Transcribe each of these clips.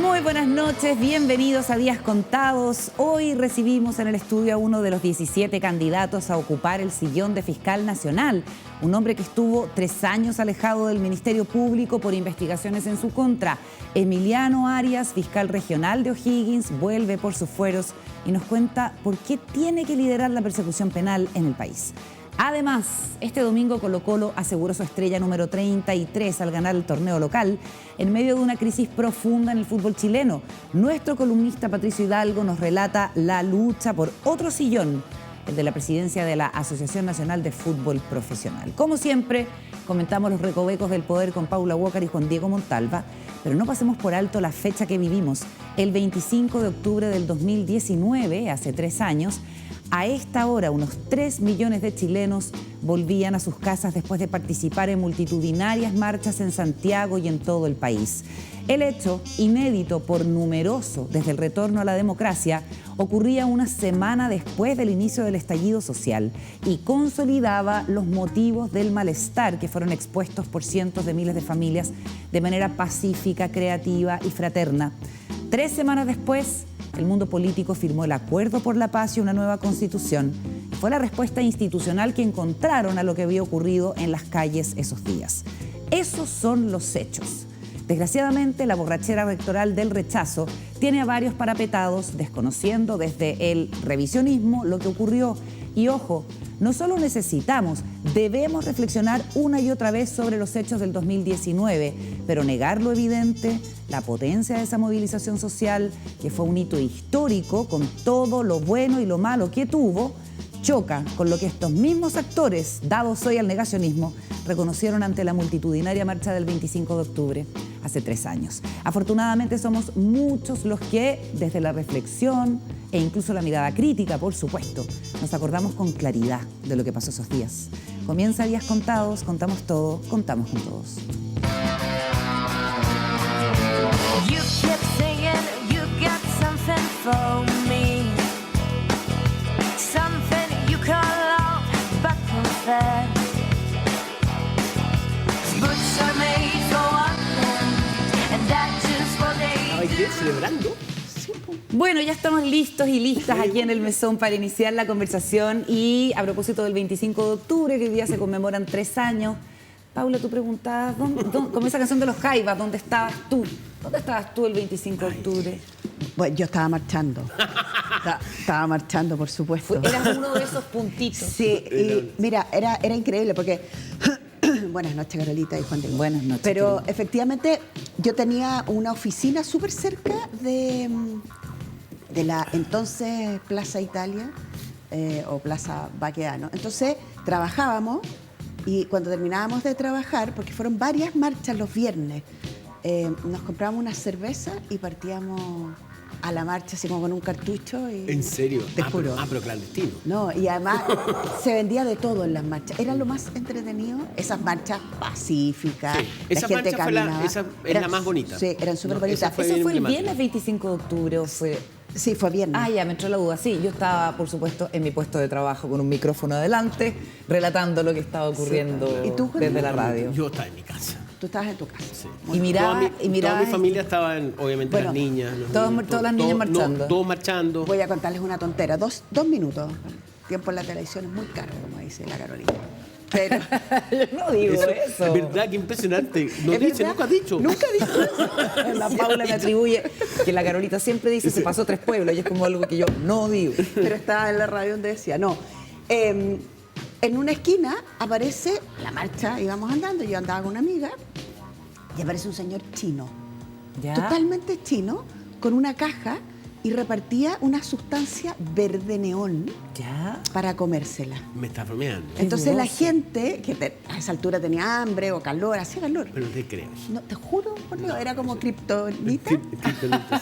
Muy buenas noches, bienvenidos a Días Contados. Hoy recibimos en el estudio a uno de los 17 candidatos a ocupar el sillón de fiscal nacional, un hombre que estuvo 3 años alejado del Ministerio Público por investigaciones en su contra. Emiliano Arias, fiscal regional de O'Higgins, vuelve por sus fueros y nos cuenta por qué tiene que liderar la persecución penal en el país. Además, este domingo Colo-Colo aseguró su estrella número 33 al ganar el torneo local en medio de una crisis profunda en el fútbol chileno. Nuestro columnista Patricio Hidalgo nos relata la lucha por otro sillón, el de la presidencia de la Asociación Nacional de Fútbol Profesional. Como siempre, comentamos los recovecos del poder con Paula Walker y Juan Diego Montalva, pero no pasemos por alto la fecha que vivimos. El 25 de octubre del 2019, hace 3 años, a esta hora, unos 3 millones de chilenos volvían a sus casas después de participar en multitudinarias marchas en Santiago y en todo el país. El hecho, inédito por numeroso desde el retorno a la democracia, ocurría una semana después del inicio del estallido social y consolidaba los motivos del malestar que fueron expuestos por cientos de miles de familias de manera pacífica, creativa y fraterna. 3 semanas después, el mundo político firmó el Acuerdo por la Paz y una nueva Constitución. Fue la respuesta institucional que encontraron a lo que había ocurrido en las calles esos días. Esos son los hechos. Desgraciadamente, la borrachera electoral del rechazo tiene a varios parapetados, desconociendo desde el revisionismo lo que ocurrió. Y ojo, no solo necesitamos, debemos reflexionar una y otra vez sobre los hechos del 2019, pero negar lo evidente, la potencia de esa movilización social, que fue un hito histórico con todo lo bueno y lo malo que tuvo, choca con lo que estos mismos actores, dados hoy al negacionismo, reconocieron ante la multitudinaria marcha del 25 de octubre, hace 3 años. Afortunadamente somos muchos los que, desde la reflexión e incluso la mirada crítica, por supuesto, nos acordamos con claridad de lo que pasó esos días. Comienza Días Contados, contamos todo, contamos con todos. You kept singing, you got something for me. Something you call out, but confess. Boots are made for one thing, and that's just what they ¿Ay qué? ¿Celebrando? Bueno, ya estamos listos y listas aquí en el mesón para iniciar la conversación y a propósito del 25 de octubre, que hoy día se conmemoran 3 años. Paula, tú preguntabas, como esa canción de los Jaivas, ¿dónde estabas tú? ¿Dónde estabas tú el 25 de octubre? Bueno, yo estaba marchando. Estaba marchando, por supuesto. Eras uno de esos puntitos. Sí, y mira, era increíble porque... Buenas noches, Carolita y Juan Diego. Buenas noches. Pero querida, efectivamente yo tenía una oficina súper cerca de la entonces Plaza Italia o Plaza Baquedano. Entonces trabajábamos y cuando terminábamos de trabajar, porque fueron varias marchas los viernes, nos comprábamos una cerveza y partíamos a la marcha así como con un cartucho. Y, ¿En serio? te juro. Pero clandestino. No, y además se vendía de todo en las marchas. Era lo más entretenido, esas marchas pacíficas. Sí, esa la gente marcha caminaba. esa es la más bonita. Sí, eran súper bonitas. esa fue ¿eso bien fue el llamativa. viernes 25 de octubre o fue...? Sí, fue viernes. Ah, ya, me entró la duda. Sí, yo estaba, por supuesto, en mi puesto de trabajo con un micrófono adelante, relatando lo que estaba ocurriendo ¿Y tú, Juan? desde la radio. Yo estaba en mi casa. Tú estabas en tu casa. Sí. Y miraba, Toda mi familia estaba, obviamente, Bueno, las niñas. Los todas- niños, todas las niñas marchando. No, todos marchando. Voy a contarles una tontera. Dos minutos. El tiempo en la televisión es muy caro, como dice la Carolina. Pero, Yo no digo eso. Es verdad, qué impresionante. No ¿es dice, verdad? nunca ha dicho. Nunca he dicho eso. La Paula me atribuye que la Carolita siempre dice se pasó 3 pueblos y es como algo que yo no digo. Pero estaba en la radio donde decía, no. En una esquina aparece la marcha, íbamos andando, yo andaba con una amiga, y aparece un señor chino, ¿Ya? totalmente chino, con una caja y repartía una sustancia verde neón ¿Ya? para comérsela. Me está bromeando. Entonces la dudoso. gente, que a esa altura tenía hambre o calor, hacía calor. Pero te creo. No, te juro, por Dios, era como kriptonita. Kriptonita.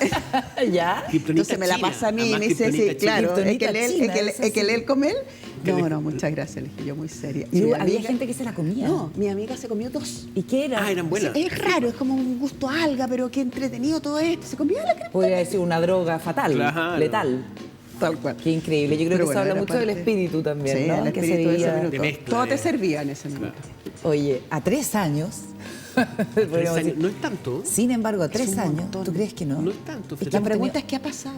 ¿Ya? Entonces me la pasa a mí y me dice, sí, claro, es que lee con él. No, muchas gracias, le dije yo muy seria. Y mi había amiga- gente que se la comía. No, mi amiga se comió 2. ¿Y qué era? Ah, eran buenas. Sí, es raro, es como un gusto a alga, pero qué entretenido todo esto. Se comió la crema. Podría decir una droga fatal, Claro. letal. Tal cual. Qué increíble. Yo creo Pero que bueno, eso habla era mucho del parte- espíritu también, Sí, ¿no? el Que se espíritu de ese vivía. minuto. De mezcla, Todo te de- servía en ese minuto. Oye, a 3 años 3 Podríamos años. decir. No es tanto. Sin embargo, 3 un años, montón. ¿tú crees que no? No es tanto. Es que La hemos pregunta tenido- es, ¿qué ha pasado?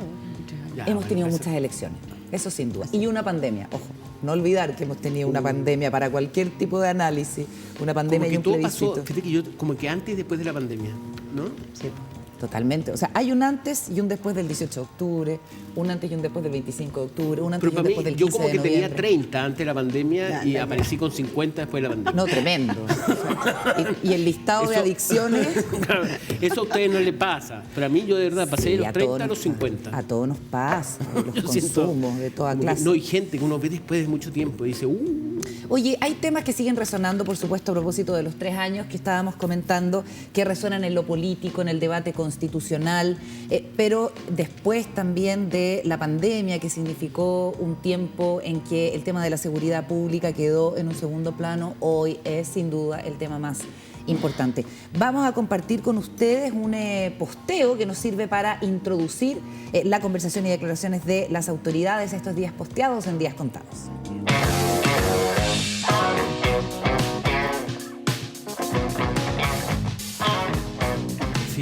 Ya, hemos bueno, tenido parece- muchas elecciones, eso sin duda. Y una pandemia, ojo. No olvidar que hemos tenido una pandemia para cualquier tipo de análisis, una pandemia Como y que un todo plebiscito. pasó, fíjate que yo, como que antes y después de la pandemia, ¿no? Sí, totalmente. O sea, hay un antes y un después del 18 de octubre, un antes y un después del 25 de octubre, un antes Pero y un para mí, después del yo 15 como de que tenía noviembre. 30 antes de la pandemia y aparecí con 50 después de la pandemia. No, tremendo. Y el listado de Eso- adicciones... Eso a ustedes no les pasa. Pero a mí yo de verdad pasé de Sí, los 30 a nos los 50. A todos nos pasa, los Yo siento consumos de toda como que clase. no hay gente que uno ve después de mucho tiempo y dice, Oye, hay temas que siguen resonando, por supuesto, a propósito de los 3 años que estábamos comentando, que resuenan en lo político, en el debate constitucional, pero después también de la pandemia, que significó un tiempo en que el tema de la seguridad pública quedó en un segundo plano, hoy es sin duda el tema más importante. Vamos a compartir con ustedes un posteo que nos sirve para introducir la conversación y declaraciones de las autoridades estos días posteados en Días Contados. sí,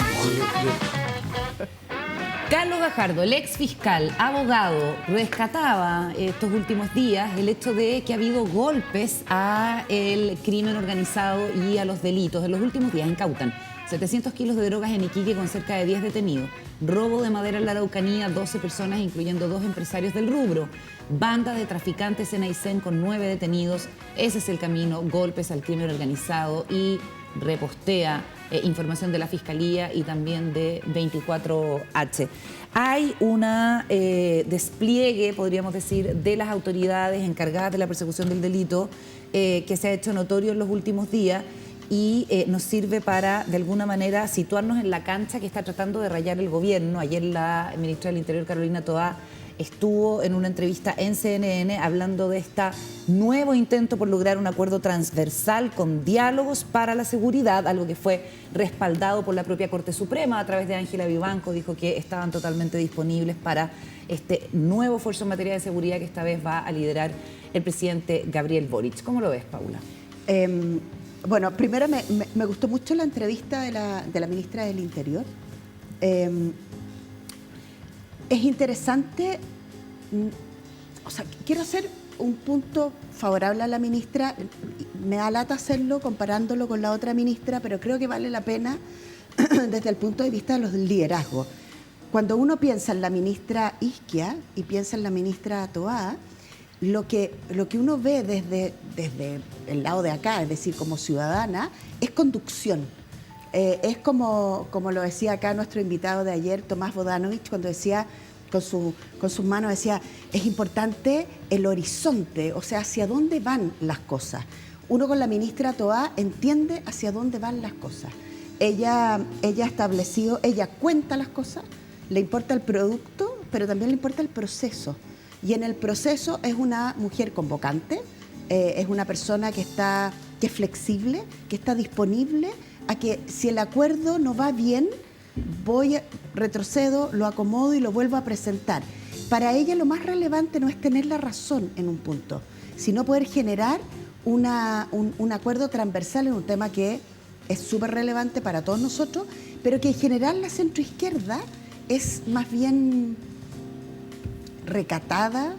Carlos Gajardo, el ex fiscal, abogado, rescataba estos últimos días el hecho de que ha habido golpes a el crimen organizado y a los delitos. En los últimos días incautan 700 kilos de drogas en Iquique con cerca de 10 detenidos, robo de madera en la Araucanía, 12 personas, incluyendo 2 empresarios del rubro, banda de traficantes en Aysén con 9 detenidos. Ese es el camino, golpes al crimen organizado, y repostea información de la Fiscalía y también de 24H. Hay un despliegue, podríamos decir, de las autoridades encargadas de la persecución del delito que se ha hecho notorio en los últimos días y nos sirve para, de alguna manera, situarnos en la cancha que está tratando de rayar el gobierno. Ayer la ministra del Interior, Carolina Toá, estuvo en una entrevista en CNN hablando de este nuevo intento por lograr un acuerdo transversal con diálogos para la seguridad, algo que fue respaldado por la propia Corte Suprema a través de Ángela Vivanco. Dijo que estaban totalmente disponibles para este nuevo esfuerzo en materia de seguridad que esta vez va a liderar el presidente Gabriel Boric. ¿Cómo lo ves, Paula? Bueno, primero me gustó mucho la entrevista de la ministra del Interior. Es interesante, o sea, quiero hacer un punto favorable a la ministra. Me da lata hacerlo comparándolo con la otra ministra, pero creo que vale la pena desde el punto de vista de los liderazgos. Cuando uno piensa en la ministra Isquia y piensa en la ministra Toá, lo que uno ve desde el lado de acá, es decir, como ciudadana, es conducción. Es como lo decía acá nuestro invitado de ayer, Tomás Bodanovich, cuando decía, con sus manos decía, es importante el horizonte, o sea, hacia dónde van las cosas. Uno con la ministra Toá entiende hacia dónde van las cosas. Ella ha establecido, ella cuenta las cosas, le importa el producto, pero también le importa el proceso. Y en el proceso es una mujer convocante, es una persona que es flexible, que está disponible a que si el acuerdo no va bien, retrocedo, lo acomodo y lo vuelvo a presentar. Para ella lo más relevante no es tener la razón en un punto, sino poder generar un acuerdo transversal en un tema que es súper relevante para todos nosotros, pero que en general la centroizquierda es más bien recatada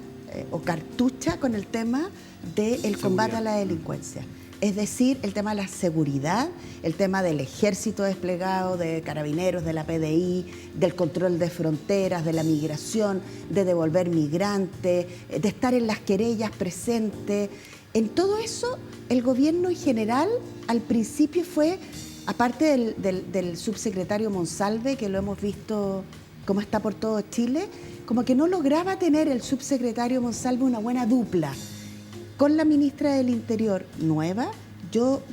o cartucha con el tema del combate a la delincuencia. Es decir, el tema de la seguridad, el tema del ejército desplegado, de carabineros, de la PDI, del control de fronteras, de la migración, de devolver migrantes, de estar en las querellas presentes. En todo eso, el gobierno en general, al principio fue, aparte del subsecretario Monsalve, que lo hemos visto como está por todo Chile, como que no lograba tener el subsecretario Monsalve una buena dupla. Con la ministra del Interior nueva,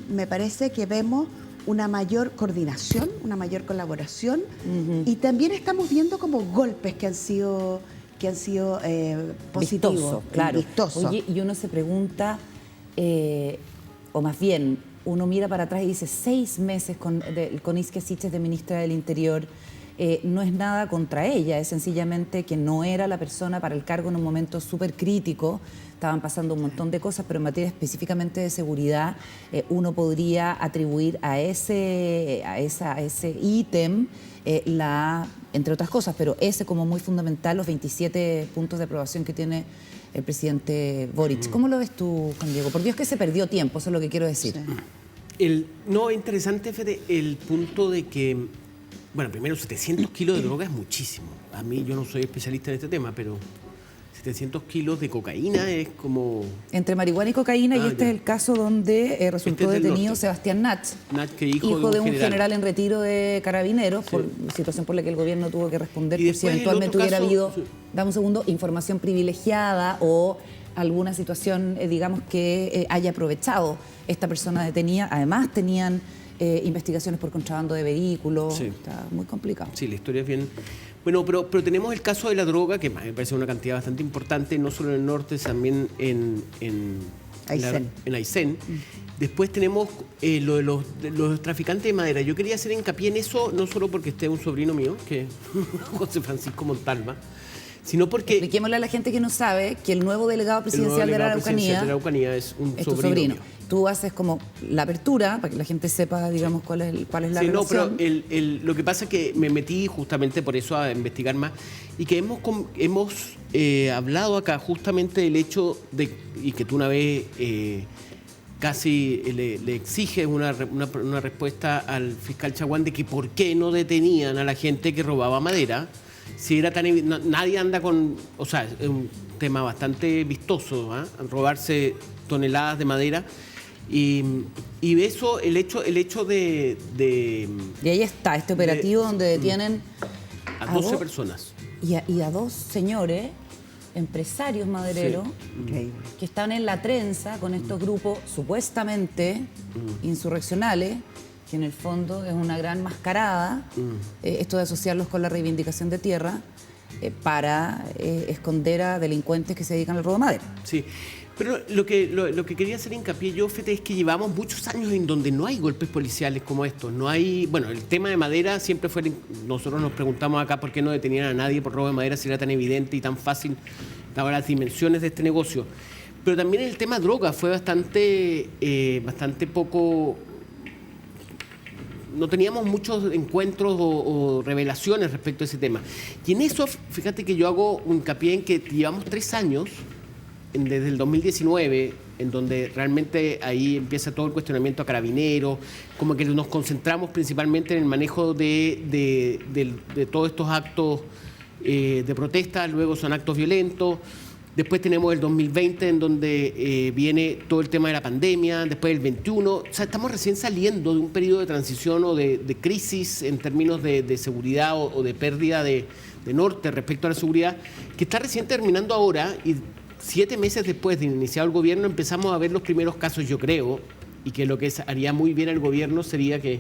me parece que vemos una mayor coordinación, una mayor colaboración, y también estamos viendo como golpes que han sido positivos, Vistoso, claro. vistosos. Oye, y uno se pregunta, o más bien, uno mira para atrás y dice 6 meses con Isquia Siches de ministra del Interior. no es nada contra ella, es sencillamente que no era la persona para el cargo en un momento súper crítico. Estaban pasando un montón de cosas, pero en materia específicamente de seguridad, uno podría atribuir a ese ítem entre otras cosas, pero ese como muy fundamental, los 27 puntos de aprobación que tiene el presidente Boric. ¿Cómo lo ves tú, Juan Diego? Por Dios que se perdió tiempo, eso es lo que quiero decir. No, interesante, Fede, el punto de que, bueno, primero 700 kilos de droga es muchísimo. A mí, yo no soy especialista en este tema, pero 700 kilos de cocaína es como... Entre marihuana y cocaína, y este ya. es el caso donde resultó Este es del detenido norte. Sebastián Nach, Que hijo de un general en retiro de Carabineros, por situación por la que el gobierno tuvo que responder Y por si después el eventualmente otro hubiera caso, habido, sí. dame un segundo, información privilegiada o alguna situación, digamos, que haya aprovechado esta persona detenida. Además, tenían investigaciones por contrabando de vehículos. Sí. Está muy complicado. Sí, la historia es bien... Bueno, pero tenemos el caso de la droga, que me parece una cantidad bastante importante, no solo en el norte, también en Aysén. Después tenemos lo de los traficantes de madera. Yo quería hacer hincapié en eso, no solo porque esté un sobrino mío, que José Francisco Montalva, sino porque... Expliquémosle a la gente que no sabe que el nuevo delegado presidencial de la Araucanía es un es tu sobrino sobrino. mío. Tú haces como la apertura para que la gente sepa, digamos, cuál es la Sí, no, relación. pero lo que pasa es que me metí justamente por eso a investigar más y que hemos hablado acá justamente del hecho de, y que tú una vez casi le exiges una respuesta al fiscal Chaguán de que por qué no detenían a la gente que robaba madera, si era tan nadie anda con, o sea, es un tema bastante vistoso, ¿eh? Robarse toneladas de madera. Y eso, el hecho de Y ahí está, este operativo donde detienen a 12 personas. y a dos señores, empresarios madereros, Increíble. que estaban en la trenza con estos grupos supuestamente insurreccionales, que en el fondo es una gran mascarada, esto de asociarlos con la reivindicación de tierra, para esconder a delincuentes que se dedican al robo de madera. Sí. Pero lo que quería hacer hincapié yo, Fede, es que llevamos muchos años en donde no hay golpes policiales como estos. No hay, bueno, el tema de madera siempre fue, nosotros nos preguntamos acá por qué no detenían a nadie por robo de madera si era tan evidente y tan fácil, dadas las dimensiones de este negocio. Pero también el tema droga fue bastante poco... No teníamos muchos encuentros o revelaciones respecto a ese tema. Y en eso, fíjate que yo hago hincapié en que llevamos 3 años... desde el 2019, en donde realmente ahí empieza todo el cuestionamiento a Carabineros, como que nos concentramos principalmente en el manejo de todos estos actos de protesta, luego son actos violentos. Después tenemos el 2020, en donde viene todo el tema de la pandemia, después el 21. O sea, estamos recién saliendo de un periodo de transición o de crisis en términos de seguridad o de pérdida de norte respecto a la seguridad, que está recién terminando ahora y 7 meses después de iniciar el gobierno empezamos a ver los primeros casos, yo creo, y que lo que haría muy bien el gobierno sería que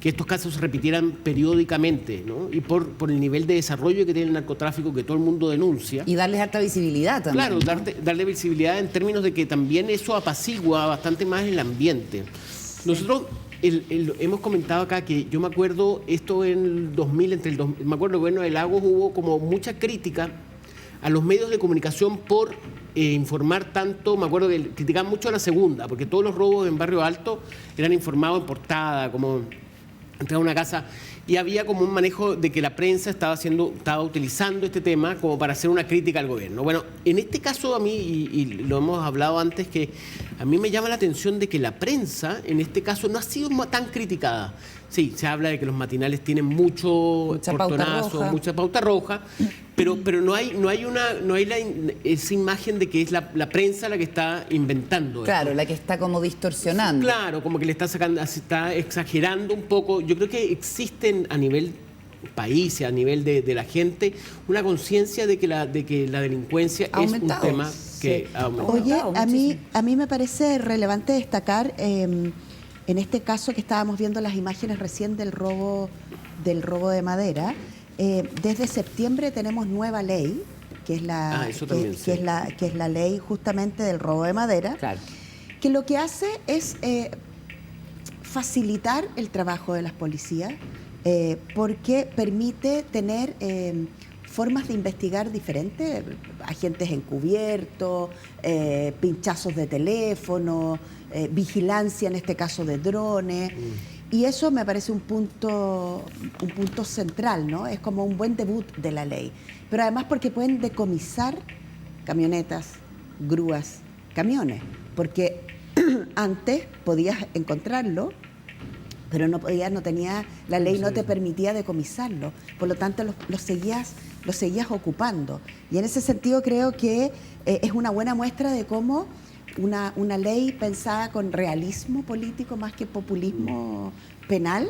estos casos se repitieran periódicamente, ¿no? Y por el nivel de desarrollo que tiene el narcotráfico que todo el mundo denuncia. Y darles alta visibilidad también. Claro, ¿no? darle visibilidad en términos de que también eso apacigua bastante más el ambiente. Nosotros hemos comentado acá que yo me acuerdo, esto en el 2000, me acuerdo, el gobierno de Lagos hubo como mucha crítica a los medios de comunicación por informar tanto. Me acuerdo que criticaban mucho a la segunda, porque todos los robos en Barrio Alto eran informados en portada, como entrar a una casa, y había como un manejo de que la prensa estaba utilizando este tema como para hacer una crítica al gobierno. Bueno, en este caso a mí, y lo hemos hablado antes, que a mí me llama la atención de que la prensa en este caso no ha sido tan criticada. Sí, se habla de que los matinales tienen mucha pauta roja, pero no hay esa imagen de que es la prensa la que está inventando. Claro, esto. la que está como distorsionando. Claro, como que le está exagerando un poco. Yo creo que existen a nivel país y a nivel de la gente una conciencia de que la delincuencia es un tema que ha aumentado. Oye, a mí me parece relevante destacar en este caso que estábamos viendo las imágenes recién del robo de madera. Desde septiembre tenemos nueva ley, que es la ley justamente del robo de madera, Claro. que lo que hace es facilitar el trabajo de las policías, porque permite tener formas de investigar diferentes, agentes encubiertos, pinchazos de teléfono, vigilancia, en este caso de drones. Y eso me parece un punto central, ¿no? Es como un buen debut de la ley. Pero además porque pueden decomisar camionetas, grúas, camiones. Porque antes podías encontrarlo, pero no tenía, la ley no te permitía decomisarlo. Por lo tanto, lo seguías ocupando. Y en ese sentido creo que es una buena muestra de cómo una ley pensada con realismo político más que populismo penal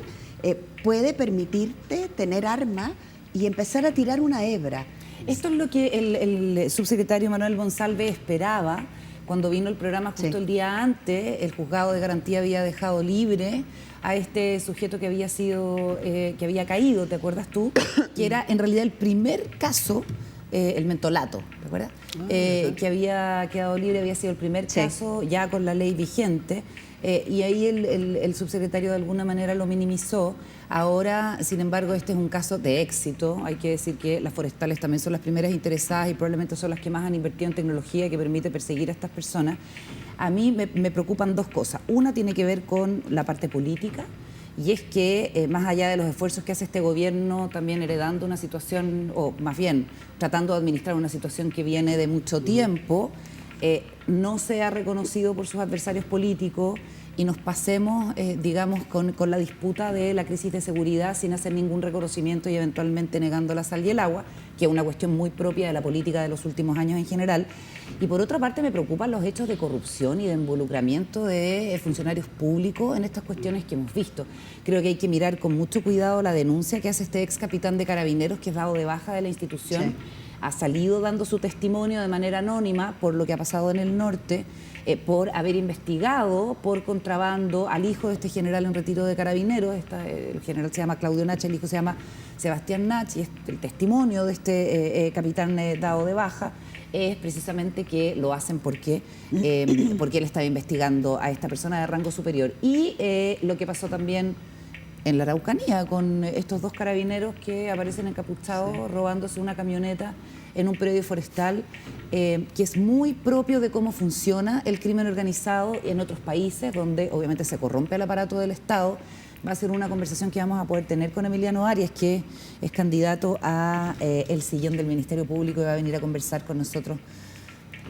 puede permitirte tener armas y empezar a tirar una hebra. Esto es lo que el subsecretario Manuel Monsalve esperaba cuando vino el programa justo el día antes. El juzgado de garantía había dejado libre a este sujeto que había caído, ¿te acuerdas tú? Que era en realidad el primer caso, el mentolato, ¿te acuerdas? Que había quedado libre, había sido el primer caso ya con la ley vigente. Y ahí el subsecretario de alguna manera lo minimizó. Ahora, sin embargo, este es un caso de éxito. Hay que decir que las forestales también son las primeras interesadas y probablemente son las que más han invertido en tecnología que permite perseguir a estas personas. A mí me preocupan dos cosas. Una tiene que ver con la parte política, y es que más allá de los esfuerzos que hace este gobierno, también heredando una situación, o más bien tratando de administrar una situación que viene de mucho tiempo, no se ha reconocido por sus adversarios políticos y nos pasemos, digamos, con la disputa de la crisis de seguridad sin hacer ningún reconocimiento y eventualmente negando la sal y el agua, que es una cuestión muy propia de la política de los últimos años en general. Y por otra parte me preocupan los hechos de corrupción y de involucramiento de funcionarios públicos en estas cuestiones que hemos visto. Creo que hay que mirar con mucho cuidado la denuncia que hace este ex capitán de Carabineros, que es dado de baja de la institución. Sí. Ha salido dando su testimonio de manera anónima por lo que ha pasado en el norte, por haber investigado por contrabando al hijo de este general en retiro de Carabineros. El general se llama Claudio Nach, el hijo se llama Sebastián Nach, y el testimonio de este capitán dado de baja es precisamente que lo hacen porque él estaba investigando a esta persona de rango superior. Y lo que pasó también en la Araucanía con estos dos carabineros que aparecen encapuchados robándose una camioneta en un predio forestal, que es muy propio de cómo funciona el crimen organizado en otros países donde obviamente se corrompe el aparato del Estado. Va a ser una conversación que vamos a poder tener con Emiliano Arias, que es candidato a el sillón del Ministerio Público y va a venir a conversar con nosotros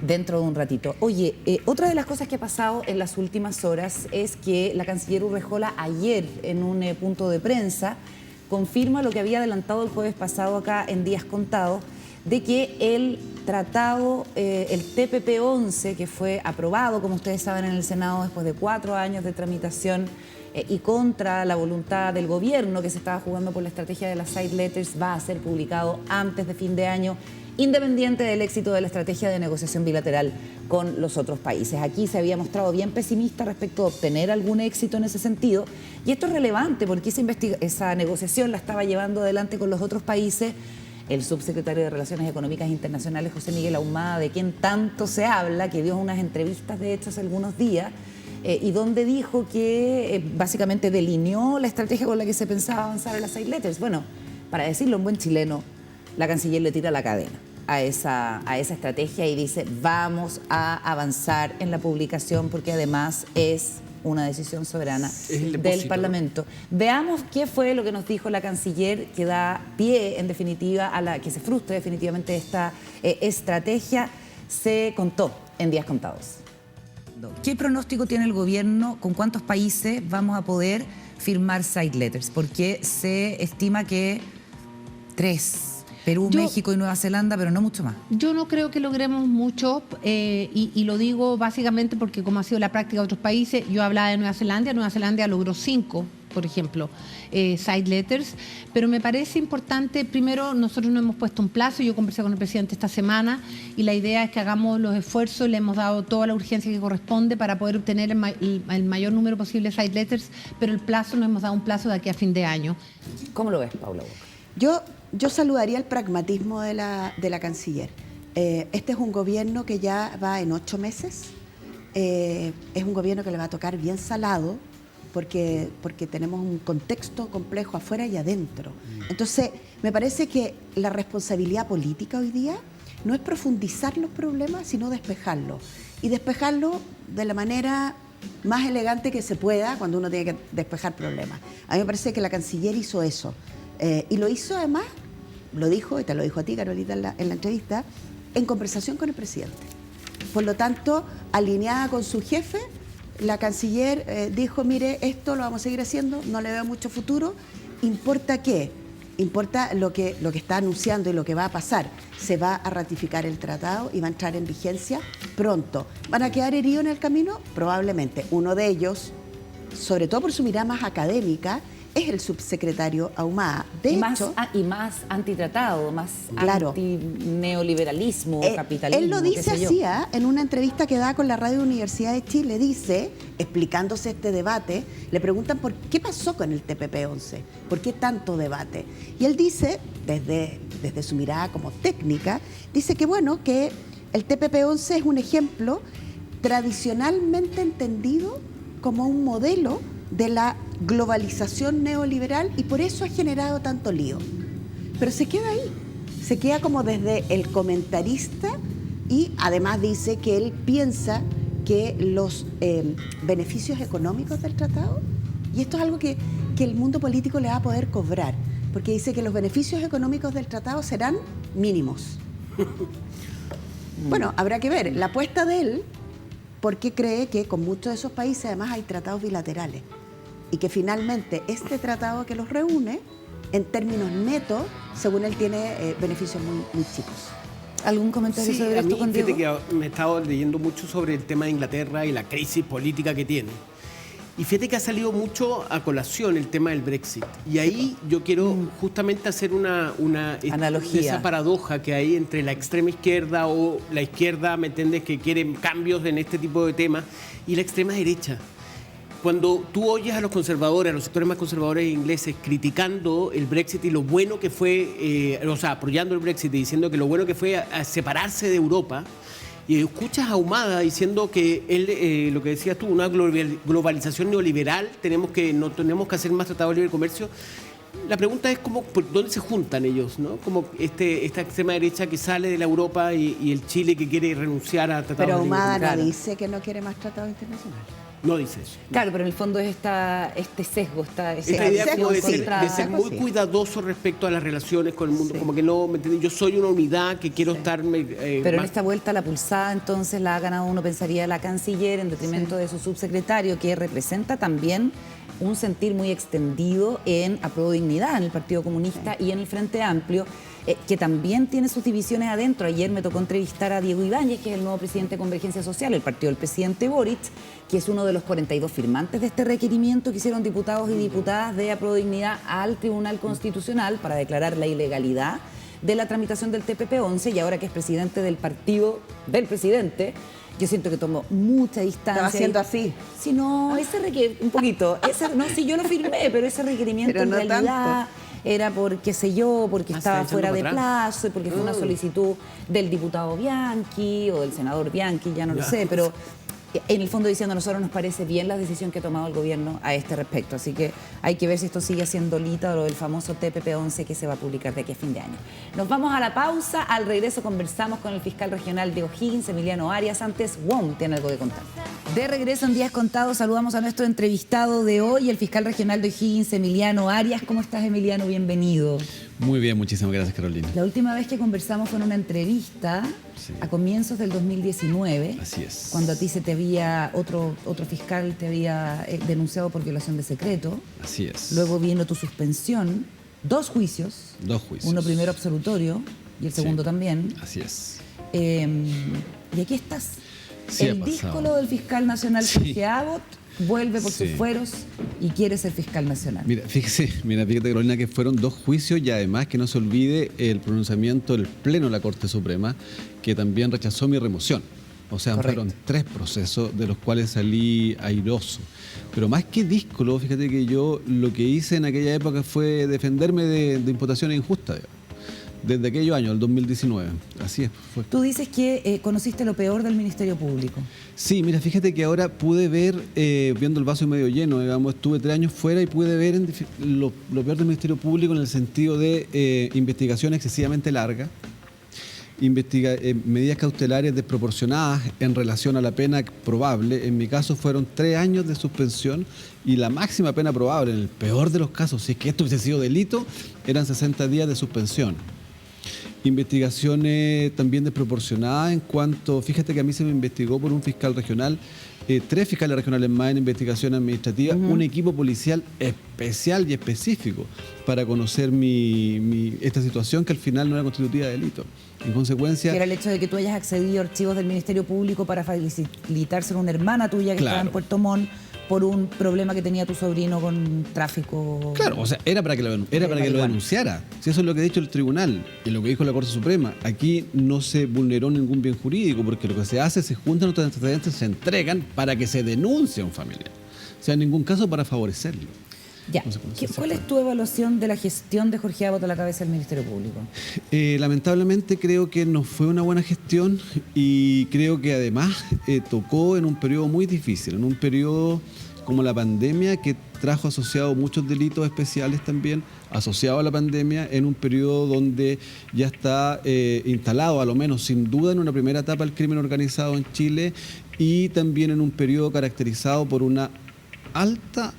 dentro de un ratito. Oye, otra de las cosas que ha pasado en las últimas horas es que la canciller Urrejola ayer en un punto de prensa confirma lo que había adelantado el jueves pasado acá en Días Contados, de que el tratado, el TPP-11, que fue aprobado, como ustedes saben, en el Senado después de 4 años de tramitación y contra la voluntad del gobierno que se estaba jugando por la estrategia de las side letters, va a ser publicado antes de fin de año, independiente del éxito de la estrategia de negociación bilateral con los otros países. Aquí se había mostrado bien pesimista respecto a obtener algún éxito en ese sentido, y esto es relevante porque esa negociación la estaba llevando adelante con los otros países el subsecretario de Relaciones Económicas Internacionales, José Miguel Ahumada, de quien tanto se habla, que dio unas entrevistas de hecho hace algunos días, y donde dijo que básicamente delineó la estrategia con la que se pensaba avanzar en las side letters. Bueno, para decirlo en buen chileno, la canciller le tira la cadena a esa estrategia y dice: vamos a avanzar en la publicación porque además es una decisión soberana del Parlamento. Veamos qué fue lo que nos dijo la canciller, que da pie en definitiva a la que se frustre definitivamente esta estrategia. Se contó en Días Contados. ¿Qué pronóstico tiene el gobierno? ¿Con cuántos países vamos a poder firmar side letters? Porque se estima que 3. Perú, México y Nueva Zelanda, pero no mucho más. Yo no creo que logremos mucho, y lo digo básicamente porque como ha sido la práctica de otros países, yo hablaba de Nueva Zelanda logró 5, por ejemplo, side letters, pero me parece importante, primero, nosotros no hemos puesto un plazo, yo conversé con el presidente esta semana y la idea es que hagamos los esfuerzos, le hemos dado toda la urgencia que corresponde para poder obtener el mayor número posible de side letters, pero el plazo, nos hemos dado un plazo de aquí a fin de año. ¿Cómo lo ves, Paula Boca? Yo saludaría el pragmatismo de la canciller. Este es un gobierno que ya va en 8 meses. Es un gobierno que le va a tocar bien salado. porque tenemos un contexto complejo afuera y adentro. Entonces, me parece que la responsabilidad política hoy día no es profundizar los problemas, sino despejarlos. Y despejarlos de la manera más elegante que se pueda cuando uno tiene que despejar problemas. A mí me parece que la canciller hizo eso. Y lo hizo además, lo dijo, y te lo dijo a ti, Carolina, en la entrevista, en conversación con el presidente. Por lo tanto, alineada con su jefe, la canciller dijo, mire, esto lo vamos a seguir haciendo, no le veo mucho futuro. ¿Importa qué? Importa lo que está anunciando y lo que va a pasar. Se va a ratificar el tratado y va a entrar en vigencia pronto. ¿Van a quedar heridos en el camino? Probablemente. Uno de ellos, sobre todo por su mirada más académica, es el subsecretario Ahumada. De hecho, y más antitratado, más claro, antineoliberalismo, capitalismo. Él lo dice así, en una entrevista que da con la Radio Universidad de Chile, dice, explicándose este debate, le preguntan por qué pasó con el TPP-11, por qué tanto debate. Y él dice, desde su mirada como técnica, dice que bueno, que el TPP-11 es un ejemplo tradicionalmente entendido como un modelo de la globalización neoliberal y por eso ha generado tanto lío. Pero se queda ahí, se queda como desde el comentarista y además dice que él piensa que los beneficios económicos del tratado, y esto es algo que el mundo político le va a poder cobrar, porque dice que los beneficios económicos del tratado serán mínimos. Bueno, habrá que ver la apuesta de él, porque cree que con muchos de esos países además hay tratados bilaterales y que finalmente este tratado que los reúne, en términos netos, según él tiene beneficios muy chicos. ¿Algún comentario Sí, sobre a esto, mí, con Diego? fíjate que me he estado leyendo mucho sobre el tema de Inglaterra y la crisis política que tiene. Y fíjate que ha salido mucho a colación el tema del Brexit. Y ahí yo quiero justamente hacer una analogía. Esa paradoja que hay entre la extrema izquierda o la izquierda, ¿me entiendes?, que quieren cambios en este tipo de temas, y la extrema derecha. Cuando tú oyes a los conservadores, a los sectores más conservadores ingleses criticando el Brexit y lo bueno que fue, apoyando el Brexit y diciendo que lo bueno que fue a separarse de Europa, y escuchas a Ahumada diciendo que él, lo que decías tú, una globalización neoliberal, no tenemos que hacer más tratados de libre comercio. La pregunta es ¿dónde se juntan ellos, ¿no? Como esta extrema derecha que sale de la Europa y el Chile que quiere renunciar a tratados Pero de libre Ahumada comercio. no dice que no quiere más tratados internacionales. No dice eso. Claro, pero en el fondo es este sesgo, esta idea como de contra- ser muy cuidadoso respecto a las relaciones con el mundo, como que no, ¿me entiendes? Yo soy una unidad que quiero estarme... Pero en más- esta vuelta la pulsada entonces la ha ganado, uno pensaría, la canciller en detrimento de su subsecretario, que representa también un sentir muy extendido en Apruebo Dignidad, en el Partido Comunista y en el Frente Amplio, que también tiene sus divisiones adentro. Ayer me tocó entrevistar a Diego Ibáñez, que es el nuevo presidente de Convergencia Social, el partido del presidente Boric, que es uno de los 42 firmantes de este requerimiento que hicieron diputados y diputadas de Apruebo Dignidad al Tribunal Constitucional para declarar la ilegalidad de la tramitación del TPP-11, y ahora que es presidente del partido del presidente, yo siento que tomó mucha distancia. Estaba haciendo así. Sí, no, un poquito. No, sí, yo lo firmé, pero ese requerimiento Pero en no realidad era porque porque estaba está fuera de echando para plazo y porque fue una solicitud del diputado Bianchi o del senador Bianchi, ya no lo sé, pero en el fondo diciendo, a nosotros nos parece bien la decisión que ha tomado el gobierno a este respecto. Así que hay que ver si esto sigue siendo lita o lo del famoso TPP-11 que se va a publicar de aquí a fin de año. Nos vamos a la pausa. Al regreso conversamos con el fiscal regional de O'Higgins, Emiliano Arias. Antes, WOM tiene algo que contar. De regreso en Días Contados, saludamos a nuestro entrevistado de hoy, el fiscal regional de O'Higgins, Emiliano Arias. ¿Cómo estás, Emiliano? Bienvenido. Muy bien, muchísimas gracias, Carolina. La última vez que conversamos fue en una entrevista a comienzos del 2019. Así es. Cuando a ti otro fiscal te había denunciado por violación de secreto. Así es. Luego vino tu suspensión, 2 juicios. 2 juicios. Uno primero absolutorio y el segundo también. Así es. Y aquí estás. Sí, El ha pasado. díscolo del fiscal nacional Sí. Jorge Abbott vuelve por Sí. sus fueros y quiere ser fiscal nacional. Mira, fíjate, Carolina, que fueron 2 juicios y además que no se olvide el pronunciamiento del Pleno de la Corte Suprema, que también rechazó mi remoción. O sea, Correcto. fueron 3 procesos de los cuales salí airoso. Pero más que díscolo, fíjate que yo lo que hice en aquella época fue defenderme de imputaciones injustas, digamos. desde aquellos años, el 2019. Así es. Fue. Tú dices que conociste lo peor del Ministerio Público. Sí, mira, fíjate que ahora pude ver, viendo el vaso medio lleno, digamos, estuve 3 años fuera y pude ver lo peor del Ministerio Público en el sentido de investigación excesivamente larga, medidas cautelares desproporcionadas en relación a la pena probable. En mi caso fueron 3 años de suspensión y la máxima pena probable, en el peor de los casos, si es que esto hubiese sido delito, eran 60 días de suspensión. Investigaciones también desproporcionadas en cuanto, fíjate que a mí se me investigó por un fiscal regional, 3 fiscales regionales más en investigación administrativa, un equipo policial especial y específico para conocer esta situación que al final no era constitutiva de delito. En consecuencia... Que era el hecho de que tú hayas accedido a archivos del Ministerio Público para facilitárselo a una hermana tuya que estaba en Puerto Montt por un problema que tenía tu sobrino con tráfico. Claro, o sea, era para que lo denunciara. Si eso es lo que ha dicho el tribunal y lo que dijo la Corte Suprema. Aquí no se vulneró ningún bien jurídico porque lo que se hace, se juntan los antecedentes, se entregan para que se denuncie a un familiar. O sea, en ningún caso para favorecerlo. Ya. ¿Cuál es tu evaluación de la gestión de Jorge Abbott a la cabeza del Ministerio Público? Lamentablemente creo que no fue una buena gestión y creo que además tocó en un periodo muy difícil, en un periodo como la pandemia que trajo asociados muchos delitos especiales también, asociados a la pandemia, en un periodo donde ya está instalado, a lo menos sin duda, en una primera etapa el crimen organizado en Chile y también en un periodo caracterizado por una alta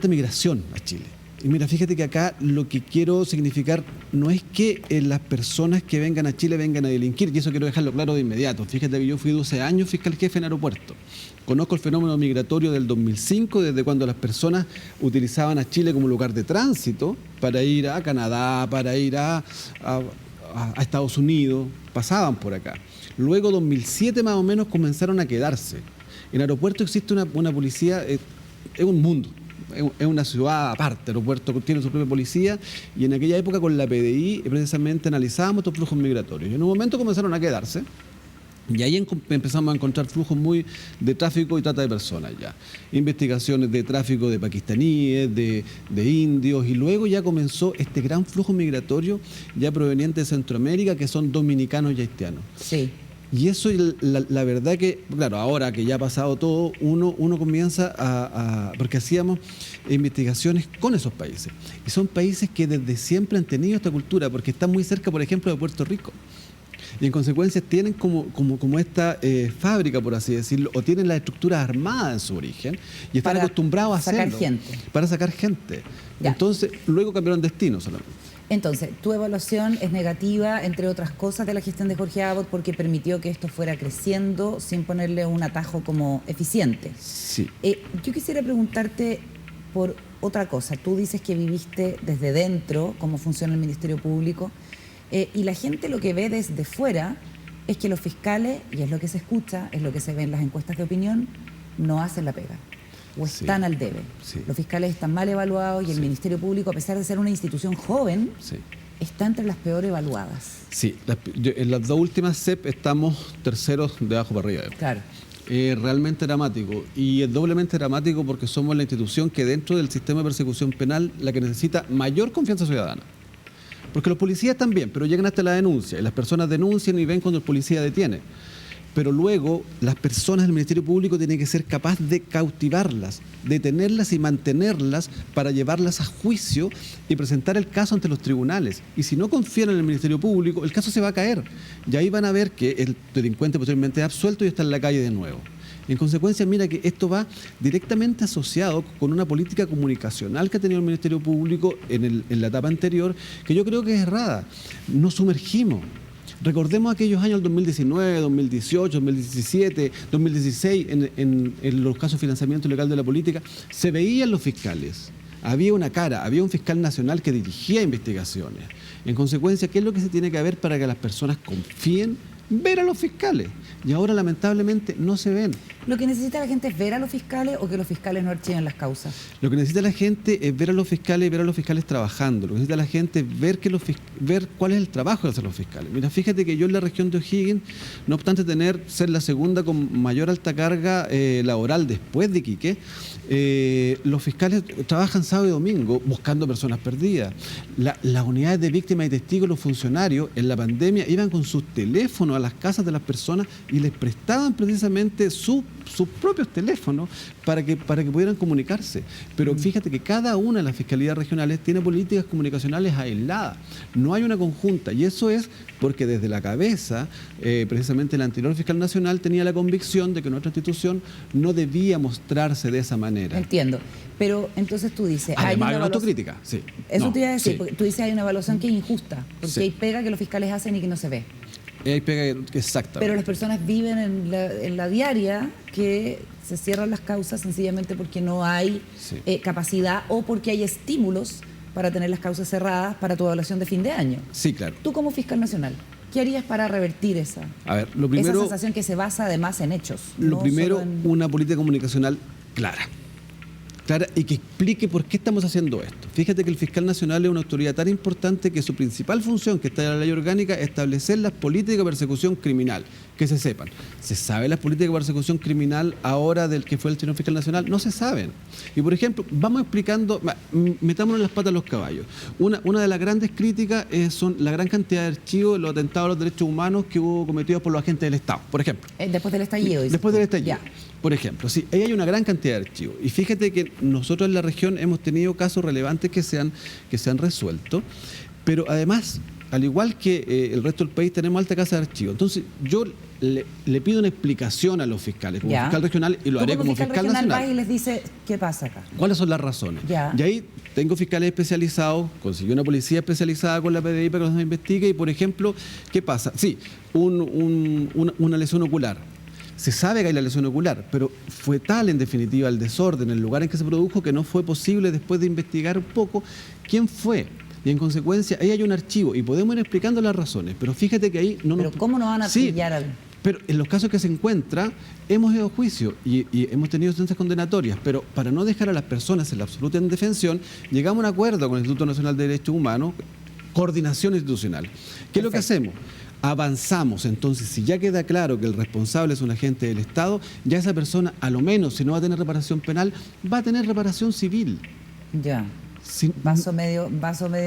migración a Chile. Y mira, fíjate que acá lo que quiero significar no es que las personas que vengan a Chile vengan a delinquir, y eso quiero dejarlo claro de inmediato. Fíjate que yo fui 12 años fiscal jefe en aeropuerto. Conozco el fenómeno migratorio del 2005, desde cuando las personas utilizaban a Chile como lugar de tránsito para ir a Canadá, para ir a Estados Unidos, pasaban por acá. Luego, 2007 más o menos, comenzaron a quedarse. En aeropuerto existe una policía, es un mundo, es una ciudad aparte. El aeropuerto tiene su propia policía y en aquella época con la PDI precisamente analizábamos estos flujos migratorios. Y en un momento comenzaron a quedarse y ahí empezamos a encontrar flujos muy de tráfico y trata de personas ya. Investigaciones de tráfico de pakistaníes, de indios y luego ya comenzó este gran flujo migratorio ya proveniente de Centroamérica que son dominicanos y haitianos. Sí. Y eso, la verdad que, claro, ahora que ya ha pasado todo, uno comienza porque hacíamos investigaciones con esos países. Y son países que desde siempre han tenido esta cultura, porque están muy cerca, por ejemplo, de Puerto Rico. Y en consecuencia tienen como esta fábrica, por así decirlo, o tienen las estructuras armadas en su origen, y están acostumbrados a hacerlo. Para sacar gente. Ya. Entonces, luego cambiaron destino solamente. Entonces, tu evaluación es negativa, entre otras cosas, de la gestión de Jorge Abbott porque permitió que esto fuera creciendo sin ponerle un atajo como eficiente. Sí. Yo quisiera preguntarte por otra cosa. Tú dices que viviste desde dentro cómo funciona el Ministerio Público y la gente lo que ve desde fuera es que los fiscales, y es lo que se escucha, es lo que se ve en las encuestas de opinión, no hacen la pega. O están al debe. Sí. Los fiscales están mal evaluados y el Ministerio Público, a pesar de ser una institución joven, está entre las peor evaluadas. Sí, en las 2 últimas CEP estamos terceros de abajo para arriba. Claro. Realmente dramático. Y es doblemente dramático porque somos la institución que dentro del sistema de persecución penal la que necesita mayor confianza ciudadana. Porque los policías también, pero llegan hasta la denuncia y las personas denuncian y ven cuando el policía detiene. Pero luego las personas del Ministerio Público tienen que ser capaz de cautivarlas, detenerlas y mantenerlas para llevarlas a juicio y presentar el caso ante los tribunales. Y si no confían en el Ministerio Público, el caso se va a caer. Y ahí van a ver que el delincuente posteriormente es absuelto y está en la calle de nuevo. En consecuencia, mira que esto va directamente asociado con una política comunicacional que ha tenido el Ministerio Público en la etapa anterior, que yo creo que es errada. Nos sumergimos. Recordemos aquellos años, 2019, 2018, 2017, 2016, en los casos de financiamiento ilegal de la política, se veían los fiscales. Había una cara, había un fiscal nacional que dirigía investigaciones. En consecuencia, ¿qué es lo que se tiene que ver para que las personas confíen? Ver a los fiscales. Y ahora, lamentablemente, no se ven. ¿Lo que necesita la gente es ver a los fiscales o que los fiscales no archiven las causas? Lo que necesita la gente es ver a los fiscales y ver a los fiscales trabajando. Lo que necesita la gente es ver cuál es el trabajo que hacen los fiscales. Mira, fíjate que yo en la región de O'Higgins, no obstante ser la segunda con mayor alta carga laboral después de Iquique, los fiscales trabajan sábado y domingo buscando personas perdidas. Las unidades de víctimas y testigos, los funcionarios en la pandemia iban con sus teléfonos a las casas de las personas y les prestaban precisamente sus propios teléfonos para que pudieran comunicarse. Pero fíjate que cada una de las fiscalías regionales tiene políticas comunicacionales aisladas. No hay una conjunta, y eso es porque desde la cabeza, precisamente el anterior fiscal nacional tenía la convicción de que nuestra institución no debía mostrarse de esa manera. Entiendo. Pero entonces tú dices... Además hay una evaluación- autocrítica, sí. Eso No, te iba a decir, sí. porque tú dices hay una evaluación que es injusta, porque Sí. hay pega que los fiscales hacen y que no se ve. Hay pega, exactamente. Pero las personas viven en la diaria que se cierran las causas sencillamente porque no hay Sí. capacidad o porque hay estímulos para tener las causas cerradas para tu evaluación de fin de año. Sí, claro. Tú como fiscal nacional, ¿qué harías para revertir esa A ver, lo primero... esa sensación que se basa además en hechos? Lo no primero, solo en- una política comunicacional clara y que explique por qué estamos haciendo esto. Fíjate que el fiscal nacional es una autoridad tan importante que su principal función, que está en la ley orgánica, es establecer las políticas de persecución criminal, que se sepan. ¿Se sabe las políticas de persecución criminal ahora del que fue el señor fiscal nacional? No se saben. Y por ejemplo, vamos explicando, metámonos las patas a los caballos. Una de las grandes críticas son la gran cantidad de archivos de los atentados a los derechos humanos que hubo cometidos por los agentes del Estado, por ejemplo. después del estallido. dices Después tú. del estallido. Ya. Por ejemplo, sí, ahí hay una gran cantidad de archivos. Y fíjate que nosotros en la región hemos tenido casos relevantes que se han resuelto, pero además, al igual que el resto del país, tenemos alta casa de archivos. Entonces, yo le pido una explicación a los fiscales, como Ya. fiscal regional, y lo Tú haré como fiscal regional nacional. vas y les dice, ¿qué pasa acá? ¿Cuáles son las razones? Ya. Y ahí tengo fiscales especializados, conseguí una policía especializada con la PDI para que nos investigue y, por ejemplo, ¿qué pasa? Sí, una lesión ocular. Se sabe que hay la lesión ocular, pero fue tal en definitiva el desorden, el lugar en que se produjo, que no fue posible después de investigar un poco quién fue. Y en consecuencia, ahí hay un archivo y podemos ir explicando las razones, pero fíjate que ahí no Pero ¿cómo no van a Sí, pillar al...? pero en los casos que se encuentra, hemos ido a juicio y hemos tenido sentencias condenatorias, pero para no dejar a las personas en la absoluta indefensión, llegamos a un acuerdo con el Instituto Nacional de Derechos Humanos, coordinación institucional. ¿Qué es lo que hacemos? Avanzamos. Entonces, si ya queda claro que el responsable es un agente del Estado, ya esa persona, a lo menos, si no va a tener reparación penal, va a tener reparación civil. Ya. Si- Vaso medio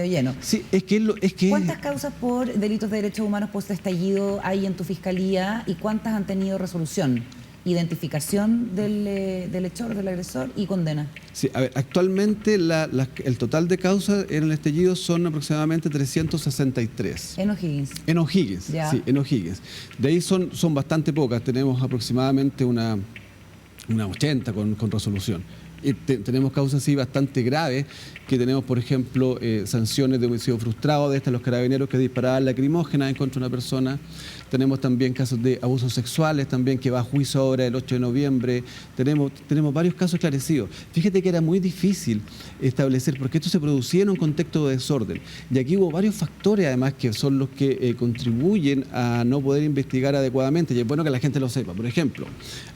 lleno. Sí, es que ¿Cuántas causas por delitos de derechos humanos post estallido hay en tu fiscalía y cuántas han tenido resolución? Identificación del hechor, del agresor y condena. Sí, a ver, actualmente el total de causas en el estallido son aproximadamente 363. En O'Higgins. En O'Higgins, Ya. sí, en O'Higgins. De ahí son bastante pocas, tenemos aproximadamente una 80 con resolución. Y tenemos causas así bastante graves, que tenemos, por ejemplo, sanciones de homicidio frustrado, de los carabineros que disparaban lacrimógenas en contra de una persona. Tenemos también casos de abusos sexuales, también que va a juicio ahora el 8 de noviembre. Tenemos varios casos esclarecidos. Fíjate que era muy difícil establecer, porque esto se producía en un contexto de desorden. Y aquí hubo varios factores, además, que son los que contribuyen a no poder investigar adecuadamente. Y es bueno que la gente lo sepa. Por ejemplo,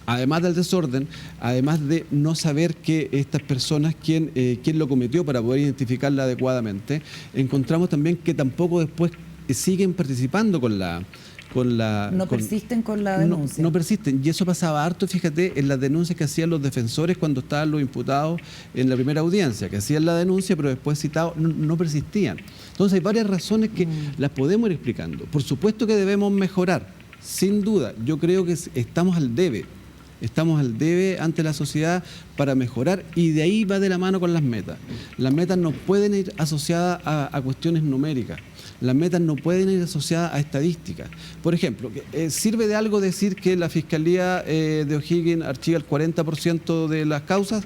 además del desorden, además de no saber que estas personas, quién lo cometió para poder identificarla adecuadamente, encontramos también que tampoco después siguen participando No persisten con la denuncia. No persisten. Y eso pasaba harto, fíjate, en las denuncias que hacían los defensores cuando estaban los imputados en la primera audiencia, que hacían la denuncia, pero después citados no persistían. Entonces hay varias razones que las podemos ir explicando. Por supuesto que debemos mejorar, sin duda. Yo creo que estamos al debe. Estamos al debe ante la sociedad para mejorar, y de ahí va de la mano con las metas. Las metas no pueden ir asociadas a cuestiones numéricas. Las metas no pueden ir asociadas a estadísticas. Por ejemplo, ¿sirve de algo decir que la Fiscalía de O'Higgins archiva el 40% de las causas?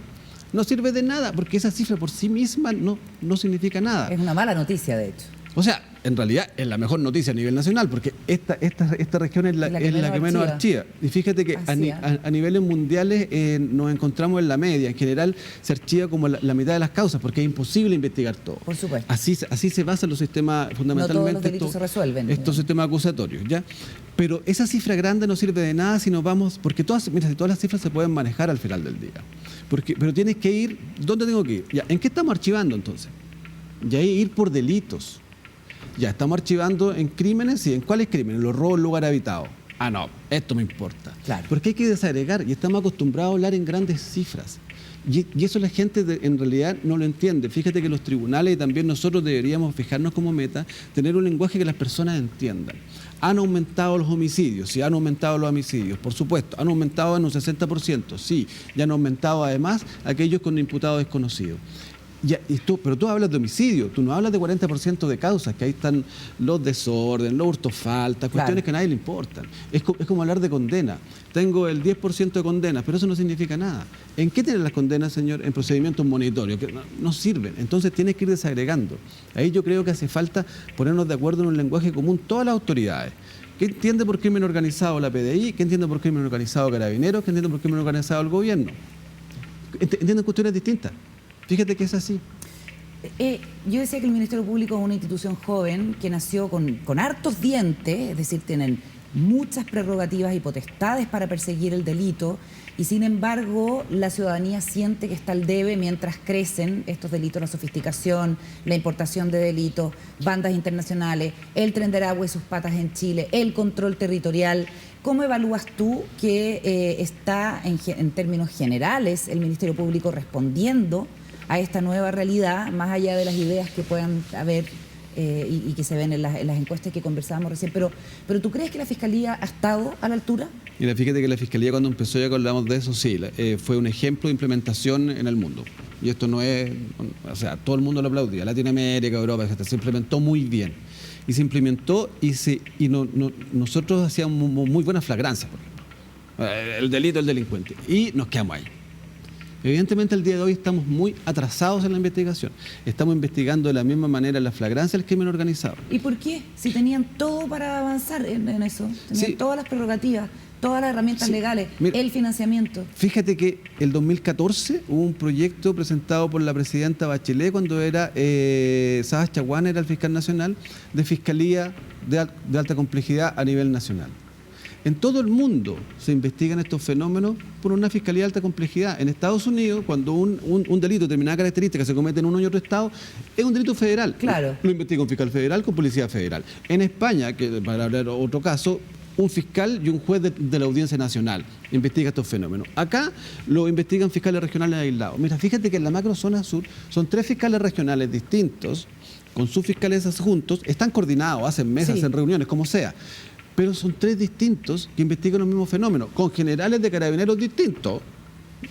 No sirve de nada, porque esa cifra por sí misma no significa nada. Es una mala noticia, de hecho. O sea, en realidad es la mejor noticia a nivel nacional, porque esta región es la que menos archiva. Y fíjate que a niveles mundiales nos encontramos en la media. En general se archiva como la mitad de las causas, porque es imposible investigar todo. Por supuesto. Así se basan los sistemas, fundamentalmente. No todos los delitos se resuelven. Estos sistemas acusatorios, ¿ya? Pero esa cifra grande no sirve de nada si nos vamos, porque todas las cifras se pueden manejar al final del día. Pero tienes que ir, ¿dónde tengo que ir? Ya, ¿en qué estamos archivando entonces? Ya ir por delitos. Ya, estamos archivando en crímenes, ¿y en cuáles crímenes? Los robos en lugar habitado. Ah, no, esto me importa. Claro. Porque hay que desagregar y estamos acostumbrados a hablar en grandes cifras. Y eso la gente en realidad no lo entiende. Fíjate que los tribunales y también nosotros deberíamos fijarnos como meta, tener un lenguaje que las personas entiendan. ¿Han aumentado los homicidios? Sí, han aumentado los homicidios, por supuesto. ¿Han aumentado en un 60%? Sí. Y han aumentado además aquellos con imputados desconocidos. Pero tú hablas de homicidio, tú no hablas de 40% de causas, que ahí están los desórdenes, los hurtos, faltas, cuestiones que a nadie le importan. Es como hablar de condena. Tengo el 10% de condenas, pero eso no significa nada. ¿En qué tienen las condenas, señor? En procedimientos monitorios, que no sirven. Entonces tienes que ir desagregando. Ahí yo creo que hace falta ponernos de acuerdo en un lenguaje común todas las autoridades. ¿Qué entiende por crimen organizado la PDI? ¿Qué entiende por crimen organizado Carabineros? ¿Qué entiende por crimen organizado el gobierno? ¿Entienden cuestiones distintas? Fíjate que es así. Yo decía que el Ministerio Público es una institución joven que nació con hartos dientes, es decir, tienen muchas prerrogativas y potestades para perseguir el delito, y sin embargo la ciudadanía siente que está al debe mientras crecen estos delitos, la sofisticación, la importación de delitos, bandas internacionales, el Tren de Aragua y sus patas en Chile, el control territorial. ¿Cómo evalúas tú que está en términos generales el Ministerio Público respondiendo a esta nueva realidad, más allá de las ideas que puedan haber y que se ven en las encuestas que conversábamos recién? Pero ¿tú crees que la Fiscalía ha estado a la altura? Mira, fíjate que la Fiscalía, cuando empezó, ya que hablamos de eso, sí, fue un ejemplo de implementación en el mundo. Y esto no es, o sea, todo el mundo lo aplaudía, Latinoamérica, Europa, etc. Se implementó muy bien. Y se implementó nosotros hacíamos muy buenas flagrancias, por ejemplo. El delito, el delincuente. Y nos quedamos ahí. Evidentemente, el día de hoy estamos muy atrasados en la investigación. Estamos investigando de la misma manera la flagrancia del crimen organizado. ¿Y por qué? Si tenían todo para avanzar en eso, tenían todas las prerrogativas, todas las herramientas legales, mira, el financiamiento. Fíjate que el 2014 hubo un proyecto presentado por la presidenta Bachelet cuando era Sabas Chaguán, era el fiscal nacional, de fiscalía de alta complejidad a nivel nacional. En todo el mundo se investigan estos fenómenos por una fiscalía de alta complejidad. En Estados Unidos, cuando un delito de determinada característica se comete en uno y otro estado, es un delito federal. Claro. Lo investiga un fiscal federal con policía federal. En España, que para hablar otro caso, un fiscal y un juez de la Audiencia Nacional investiga estos fenómenos. Acá lo investigan fiscales regionales aislados. Mira, fíjate que en la macrozona sur son 3 fiscales regionales distintos, con sus fiscales adjuntos, están coordinados, hacen mesas, hacen reuniones, como sea. Pero son 3 distintos que investigan los mismos fenómenos, con generales de carabineros distintos,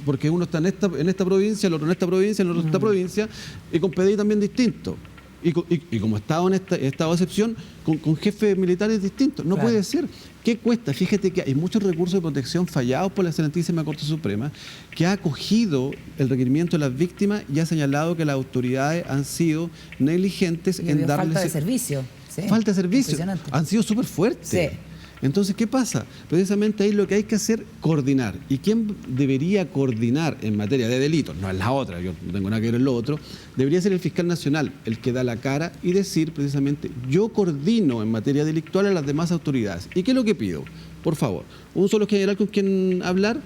porque uno está en esta provincia, el otro en esta provincia, el otro en esta provincia, y con PDI también distinto. Y como estado en estado de excepción, con jefes militares distintos. No puede ser. ¿Qué cuesta? Fíjate que hay muchos recursos de protección fallados por la excelentísima Corte Suprema, que ha acogido el requerimiento de las víctimas y ha señalado que las autoridades han sido negligentes en darles... falta de servicio. Sí, falta de servicio. Han sido súper fuertes. Sí. Entonces, ¿qué pasa? Precisamente ahí lo que hay que hacer, coordinar. ¿Y quién debería coordinar en materia de delitos? No es la otra, yo no tengo nada que ver en lo otro. Debería ser el fiscal nacional, el que da la cara y decir precisamente, yo coordino en materia delictual a las demás autoridades. ¿Y qué es lo que pido? Por favor, un solo general con quien hablar.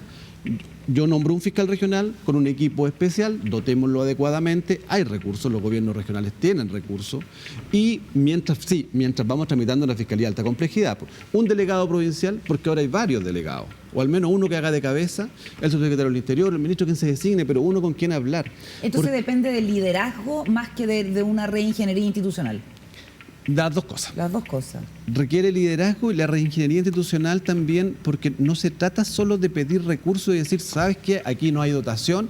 Yo nombro un fiscal regional con un equipo especial, dotémoslo adecuadamente, hay recursos, los gobiernos regionales tienen recursos, y mientras vamos tramitando la Fiscalía de Alta Complejidad, un delegado provincial, porque ahora hay varios delegados, o al menos uno que haga de cabeza, el subsecretario del Interior, el ministro quien se designe, pero uno con quien hablar. Entonces depende del liderazgo más que de una reingeniería institucional. Las dos cosas. Las dos cosas. Requiere liderazgo y la reingeniería institucional también, porque no se trata solo de pedir recursos y decir, ¿sabes qué? Aquí no hay dotación,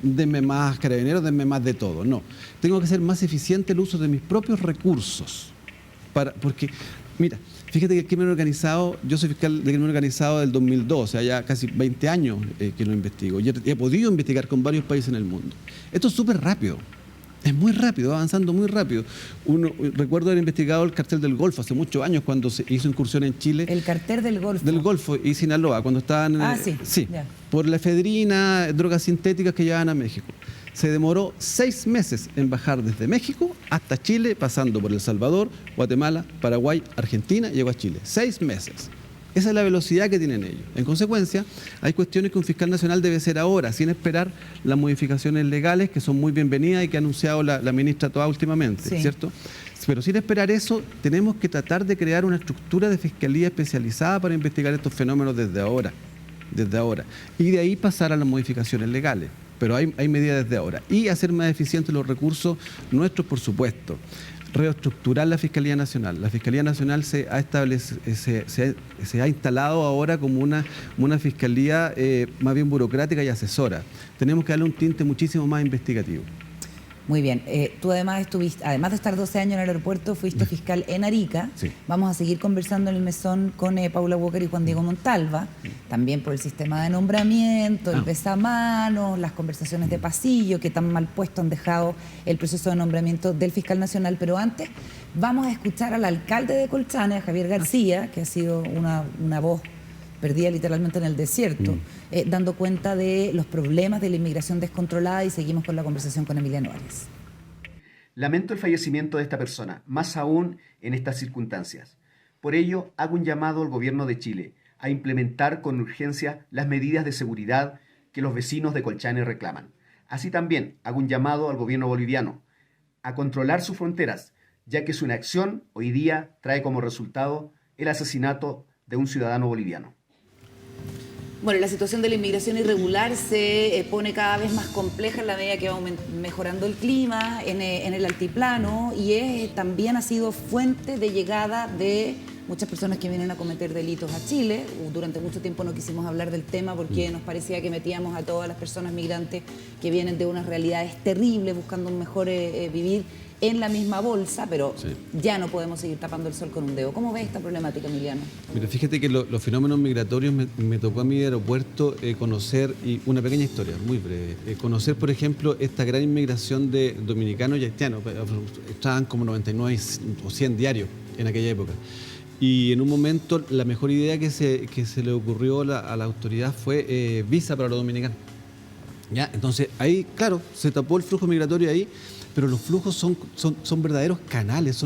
denme más carabineros, denme más de todo. No, tengo que ser más eficiente el uso de mis propios recursos. Porque, mira, fíjate que el crimen organizado, yo soy fiscal de crimen organizado del 2002, o sea, ya casi 20 años que lo investigo. Y he podido investigar con varios países en el mundo. Esto es súper rápido. Es muy rápido, va avanzando muy rápido. Recuerdo haber investigado el cartel del Golfo hace muchos años cuando se hizo incursión en Chile. El cartel del Golfo. Del Golfo y Sinaloa, cuando estaban sí, ya. por la efedrina, drogas sintéticas que llevaban a México. Se demoró 6 meses en bajar desde México hasta Chile, pasando por El Salvador, Guatemala, Paraguay, Argentina, llegó a Chile. 6 meses. Esa es la velocidad que tienen ellos. En consecuencia, hay cuestiones que un fiscal nacional debe hacer ahora, sin esperar las modificaciones legales, que son muy bienvenidas y que ha anunciado la ministra Toá últimamente, Sí. ¿cierto? Pero sin esperar eso, tenemos que tratar de crear una estructura de fiscalía especializada para investigar estos fenómenos desde ahora. Y de ahí pasar a las modificaciones legales. Pero hay medidas desde ahora. Y hacer más eficientes los recursos nuestros, por supuesto. Reestructurar la Fiscalía Nacional. La Fiscalía Nacional se ha instalado ahora como una fiscalía más bien burocrática y asesora. Tenemos que darle un tinte muchísimo más investigativo. Muy bien. Tú además de estar 12 años en el aeropuerto, fuiste fiscal en Arica. Sí. Vamos a seguir conversando en el mesón con Paula Walker y Juan Diego Montalva, también por el sistema de nombramiento, el besamanos, las conversaciones de pasillo que tan mal puesto han dejado el proceso de nombramiento del fiscal nacional. Pero antes vamos a escuchar al alcalde de Colchane, a Javier García, que ha sido una voz perdida literalmente en el desierto, dando cuenta de los problemas de la inmigración descontrolada, y seguimos con la conversación con Emiliano Arias. Lamento el fallecimiento de esta persona, más aún en estas circunstancias. Por ello, hago un llamado al gobierno de Chile a implementar con urgencia las medidas de seguridad que los vecinos de Colchane reclaman. Así también hago un llamado al gobierno boliviano a controlar sus fronteras, ya que su inacción hoy día trae como resultado el asesinato de un ciudadano boliviano. Bueno, la situación de la inmigración irregular se pone cada vez más compleja en la medida que va mejorando el clima en el altiplano, y también ha sido fuente de llegada de muchas personas que vienen a cometer delitos a Chile. Durante mucho tiempo no quisimos hablar del tema porque nos parecía que metíamos a todas las personas migrantes que vienen de unas realidades terribles buscando un mejor vivir en la misma bolsa, pero ya no podemos seguir tapando el sol con un dedo. ¿Cómo ves esta problemática, Emiliano? Mira, fíjate que los fenómenos migratorios me tocó a mí de aeropuerto conocer, y una pequeña historia, muy breve, conocer, por ejemplo, esta gran inmigración de dominicanos y haitianos. Estaban como 99 o 100 diarios en aquella época. Y en un momento la mejor idea que se le ocurrió a la autoridad fue visa para los dominicanos. ¿Ya? Entonces ahí, claro, se tapó el flujo migratorio ahí, pero los flujos son verdaderos canales.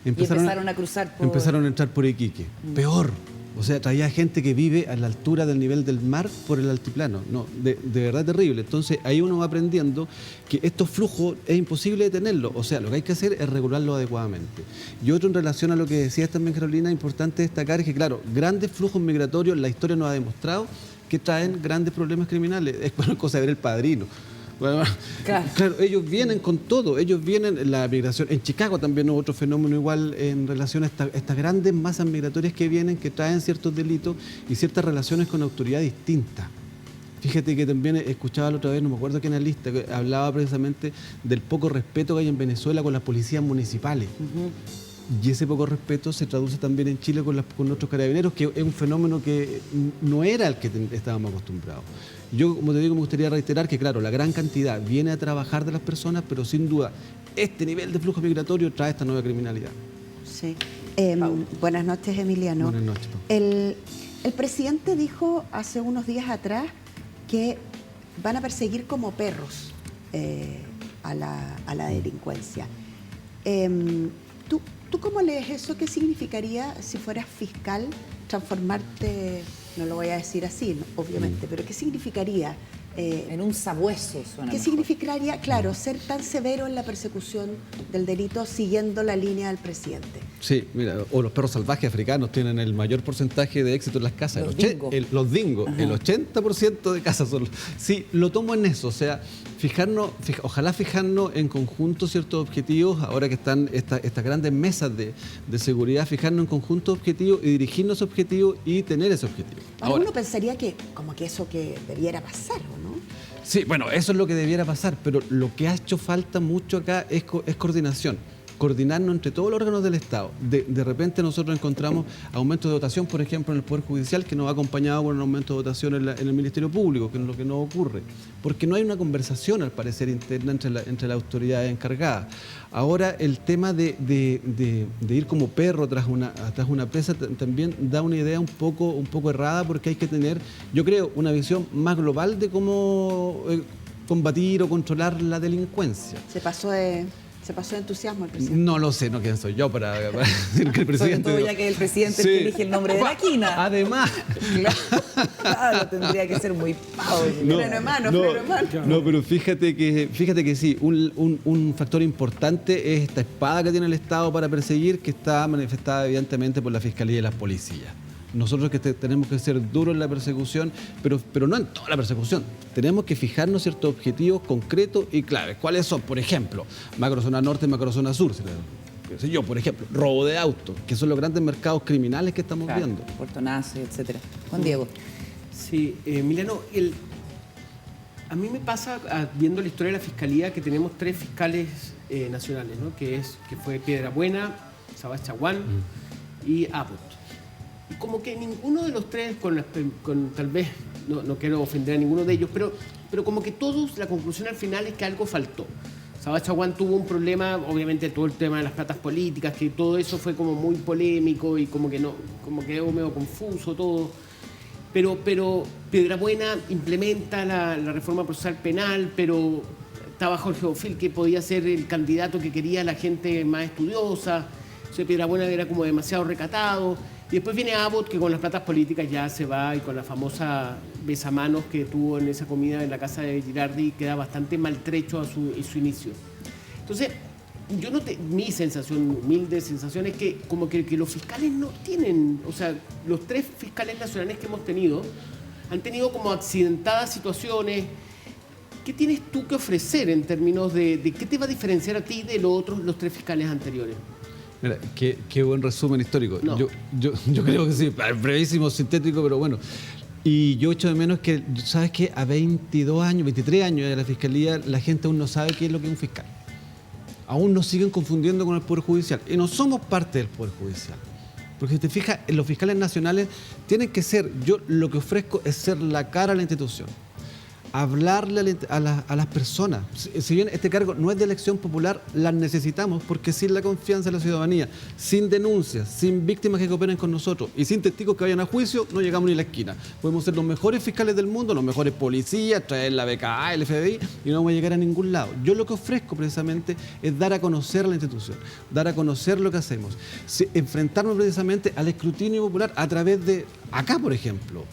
Empezaron a cruzar por... Empezaron a entrar por Iquique. Peor. O sea, traía gente que vive a la altura del nivel del mar por el altiplano. No, de verdad terrible. Entonces ahí uno va aprendiendo que estos flujos es imposible detenerlos. O sea, lo que hay que hacer es regularlos adecuadamente. Y otro, en relación a lo que decías también, Carolina, importante destacar es que, claro, grandes flujos migratorios, la historia nos ha demostrado que traen grandes problemas criminales. Es cosa de ver El Padrino. Bueno, claro, ellos vienen con todo, ellos vienen, la migración, en Chicago también hubo otro fenómeno igual en relación a estas grandes masas migratorias que vienen, que traen ciertos delitos y ciertas relaciones con autoridad distinta. Fíjate que también escuchaba la otra vez, no me acuerdo quién analista, que hablaba precisamente del poco respeto que hay en Venezuela con las policías municipales. Y ese poco respeto se traduce también en Chile con nuestros carabineros, que es un fenómeno que no era el que estábamos acostumbrados. Yo, como te digo, me gustaría reiterar que, claro, la gran cantidad viene a trabajar de las personas, pero sin duda este nivel de flujo migratorio trae esta nueva criminalidad. Sí. Buenas noches, Emiliano. Buenas noches, Pau. El presidente dijo hace unos días atrás que van a perseguir como perros a la delincuencia. ¿Tú cómo lees eso? ¿Qué significaría, si fueras fiscal, transformarte, no lo voy a decir así, obviamente, pero qué significaría? En un sabueso suena ¿Qué mejor. significaría, claro, ser tan severo en la persecución del delito siguiendo la línea del presidente? Sí, mira, o los perros salvajes africanos tienen el mayor porcentaje de éxito en las casas. Los dingos. Los dingos, el 80% de casas son... Sí, lo tomo en eso, o sea, ojalá fijarnos en conjunto ciertos objetivos, ahora que están estas grandes mesas de seguridad, fijarnos en conjunto objetivos y dirigirnos a objetivos y tener ese objetivo. Ahora, uno pensaría que como que eso que debiera pasar, ¿o no? Sí, bueno, eso es lo que debiera pasar, pero lo que ha hecho falta mucho acá es coordinación. coordinarnos entre todos los órganos del Estado. De repente nosotros encontramos aumentos de dotación, por ejemplo, en el Poder Judicial, que nos va acompañado por un aumento de dotación en el Ministerio Público, que es lo que no ocurre. Porque no hay una conversación, al parecer, interna entre las autoridades encargadas. Ahora, el tema de ir como perro tras una presa también da una idea un poco errada, porque hay que tener, yo creo, una visión más global de cómo combatir o controlar la delincuencia. Se pasó de entusiasmo el presidente. No lo sé, no quién soy yo para decir que el Sobre presidente... todo ya que el presidente Sí. elige el nombre de la quina. Además... Claro, tendría que ser muy pavo. Freno de mano. No, pero fíjate que sí, un factor importante es esta espada que tiene el Estado para perseguir, que está manifestada evidentemente por la Fiscalía y las policías. Nosotros que tenemos que ser duros en la persecución, pero no en toda la persecución. Tenemos que fijarnos ciertos objetivos concretos y claves. ¿Cuáles son? Por ejemplo, macrozona norte, macrozona sur. Yo, por ejemplo, robo de autos, que son los grandes mercados criminales que estamos Claro, viendo. portonazo, etcétera. Juan Diego. Sí, Milano, a mí me pasa, viendo la historia de la Fiscalía, que tenemos 3 fiscales nacionales, ¿no? que fue Piedrabuena, Sabás Chaguán y Abbott. Y como que ninguno de los 3, con tal vez, no quiero ofender a ninguno de ellos, pero como que todos, la conclusión al final es que algo faltó. Sabás Chaguán tuvo un problema, obviamente todo el tema de las platas políticas, que todo eso fue como muy polémico y como quedó medio confuso todo. Pero Piedrabuena implementa la reforma procesal penal, pero estaba Jorge Bofill, que podía ser el candidato que quería la gente más estudiosa. O sea, Piedrabuena era como demasiado recatado. Y después viene Abbott, que con las platas políticas ya se va, y con la famosa besamanos que tuvo en esa comida en la casa de Girardi, queda bastante maltrecho a su inicio. Entonces, mi sensación, humilde sensación, es que como que los fiscales no tienen, o sea, los 3 fiscales nacionales que hemos tenido han tenido como accidentadas situaciones. ¿Qué tienes tú que ofrecer en términos de qué te va a diferenciar a ti de los 3 fiscales anteriores? Mira, qué buen resumen histórico. No. Yo creo que sí, brevísimo, sintético, pero bueno. Y yo echo de menos que, ¿sabes qué? A 22 años, 23 años de la Fiscalía, la gente aún no sabe qué es lo que es un fiscal. Aún nos siguen confundiendo con el Poder Judicial. Y no somos parte del Poder Judicial. Porque si te fijas, los fiscales nacionales tienen que ser, yo lo que ofrezco es ser la cara a la institución. Hablarle a las personas. Si bien este cargo no es de elección popular, las necesitamos, porque sin la confianza de la ciudadanía, sin denuncias, sin víctimas que cooperen con nosotros y sin testigos que vayan a juicio, no llegamos ni a la esquina. Podemos ser los mejores fiscales del mundo, los mejores policías, traer la BKA, el FBI, y no vamos a llegar a ningún lado. Yo lo que ofrezco precisamente es dar a conocer a la institución, dar a conocer lo que hacemos, enfrentarnos precisamente al escrutinio popular a través de acá, por ejemplo.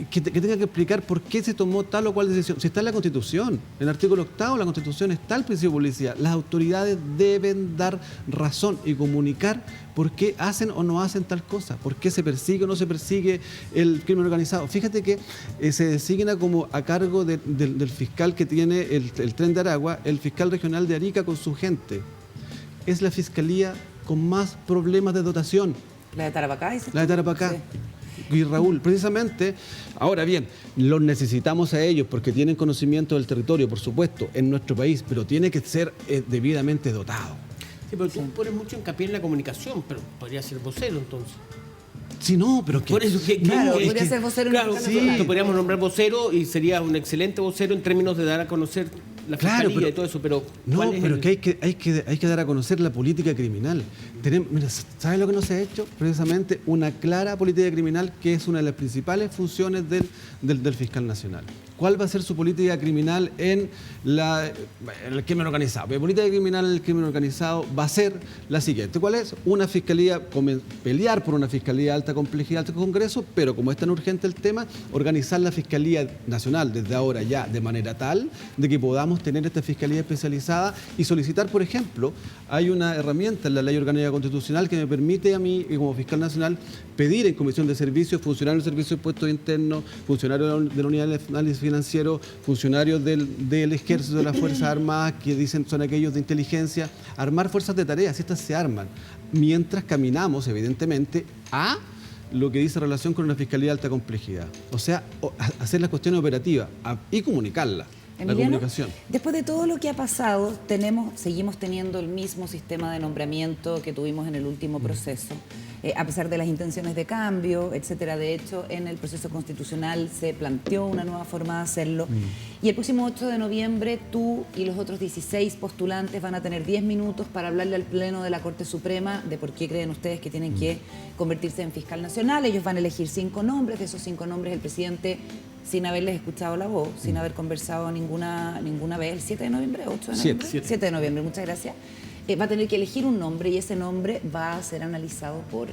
Que tenga que explicar por qué se tomó tal o cual decisión. Si está en la Constitución, en el artículo 8 de la Constitución está el principio de policía. Las autoridades deben dar razón y comunicar por qué hacen o no hacen tal cosa, por qué se persigue o no se persigue el crimen organizado. Fíjate que se designa como a cargo del fiscal que tiene el Tren de Aragua, el fiscal regional de Arica con su gente. Es la fiscalía con más problemas de dotación. ¿La de Tarapacá? ¿Dices tú? La de Tarapacá. Sí. Y Raúl, precisamente, ahora bien, los necesitamos a ellos porque tienen conocimiento del territorio, por supuesto, en nuestro país, pero tiene que ser debidamente dotado. Sí, pero tú pones mucho hincapié en la comunicación, pero podría ser vocero entonces. Sí, no, pero que... Por eso Claro, es podría ser vocero en claro, una sí, nacional. lo podríamos nombrar vocero y sería un excelente vocero en términos de dar a conocer la Claro, fiscalía pero- y todo eso, pero No, ¿cuál es pero el- que hay que dar a conocer la política criminal. Mira, ¿sabes lo que no se ha hecho? Precisamente una clara política criminal, que es una de las principales funciones del fiscal nacional. ¿Cuál va a ser su política criminal en el crimen organizado? La política criminal en el crimen organizado va a ser la siguiente. ¿Cuál es? Una fiscalía, pelear por una fiscalía de alta complejidad, alto congreso, pero como es tan urgente el tema, organizar la fiscalía nacional desde ahora ya de manera tal de que podamos tener esta fiscalía especializada y solicitar, por ejemplo, hay una herramienta en la Ley Orgánica Constitucional que me permite a mí, como fiscal nacional, pedir en comisión de servicios, funcionarios del Servicio de Impuestos Internos, funcionarios de la Unidad de Análisis Financiero, funcionarios del Ejército, de las Fuerzas Armadas, que dicen son aquellos de inteligencia, armar fuerzas de tareas, estas se arman, mientras caminamos, evidentemente, a lo que dice relación con una fiscalía de alta complejidad. O sea, hacer las cuestiones operativas y comunicarlas. Emiliano, comunicación. después de todo lo que ha pasado, seguimos teniendo el mismo sistema de nombramiento que tuvimos en el último proceso, a pesar de las intenciones de cambio, etcétera. De hecho, en el proceso constitucional se planteó una nueva forma de hacerlo. Y el próximo 8 de noviembre, tú y los otros 16 postulantes van a tener 10 minutos para hablarle al Pleno de la Corte Suprema de por qué creen ustedes que tienen que convertirse en fiscal nacional. Ellos van a elegir 5 nombres. De esos 5 nombres, el presidente, sin haberles escuchado la voz, sin haber conversado ninguna vez, el 7 de noviembre, 8 de noviembre, 7 de noviembre, muchas gracias, va a tener que elegir un nombre y ese nombre va a ser analizado por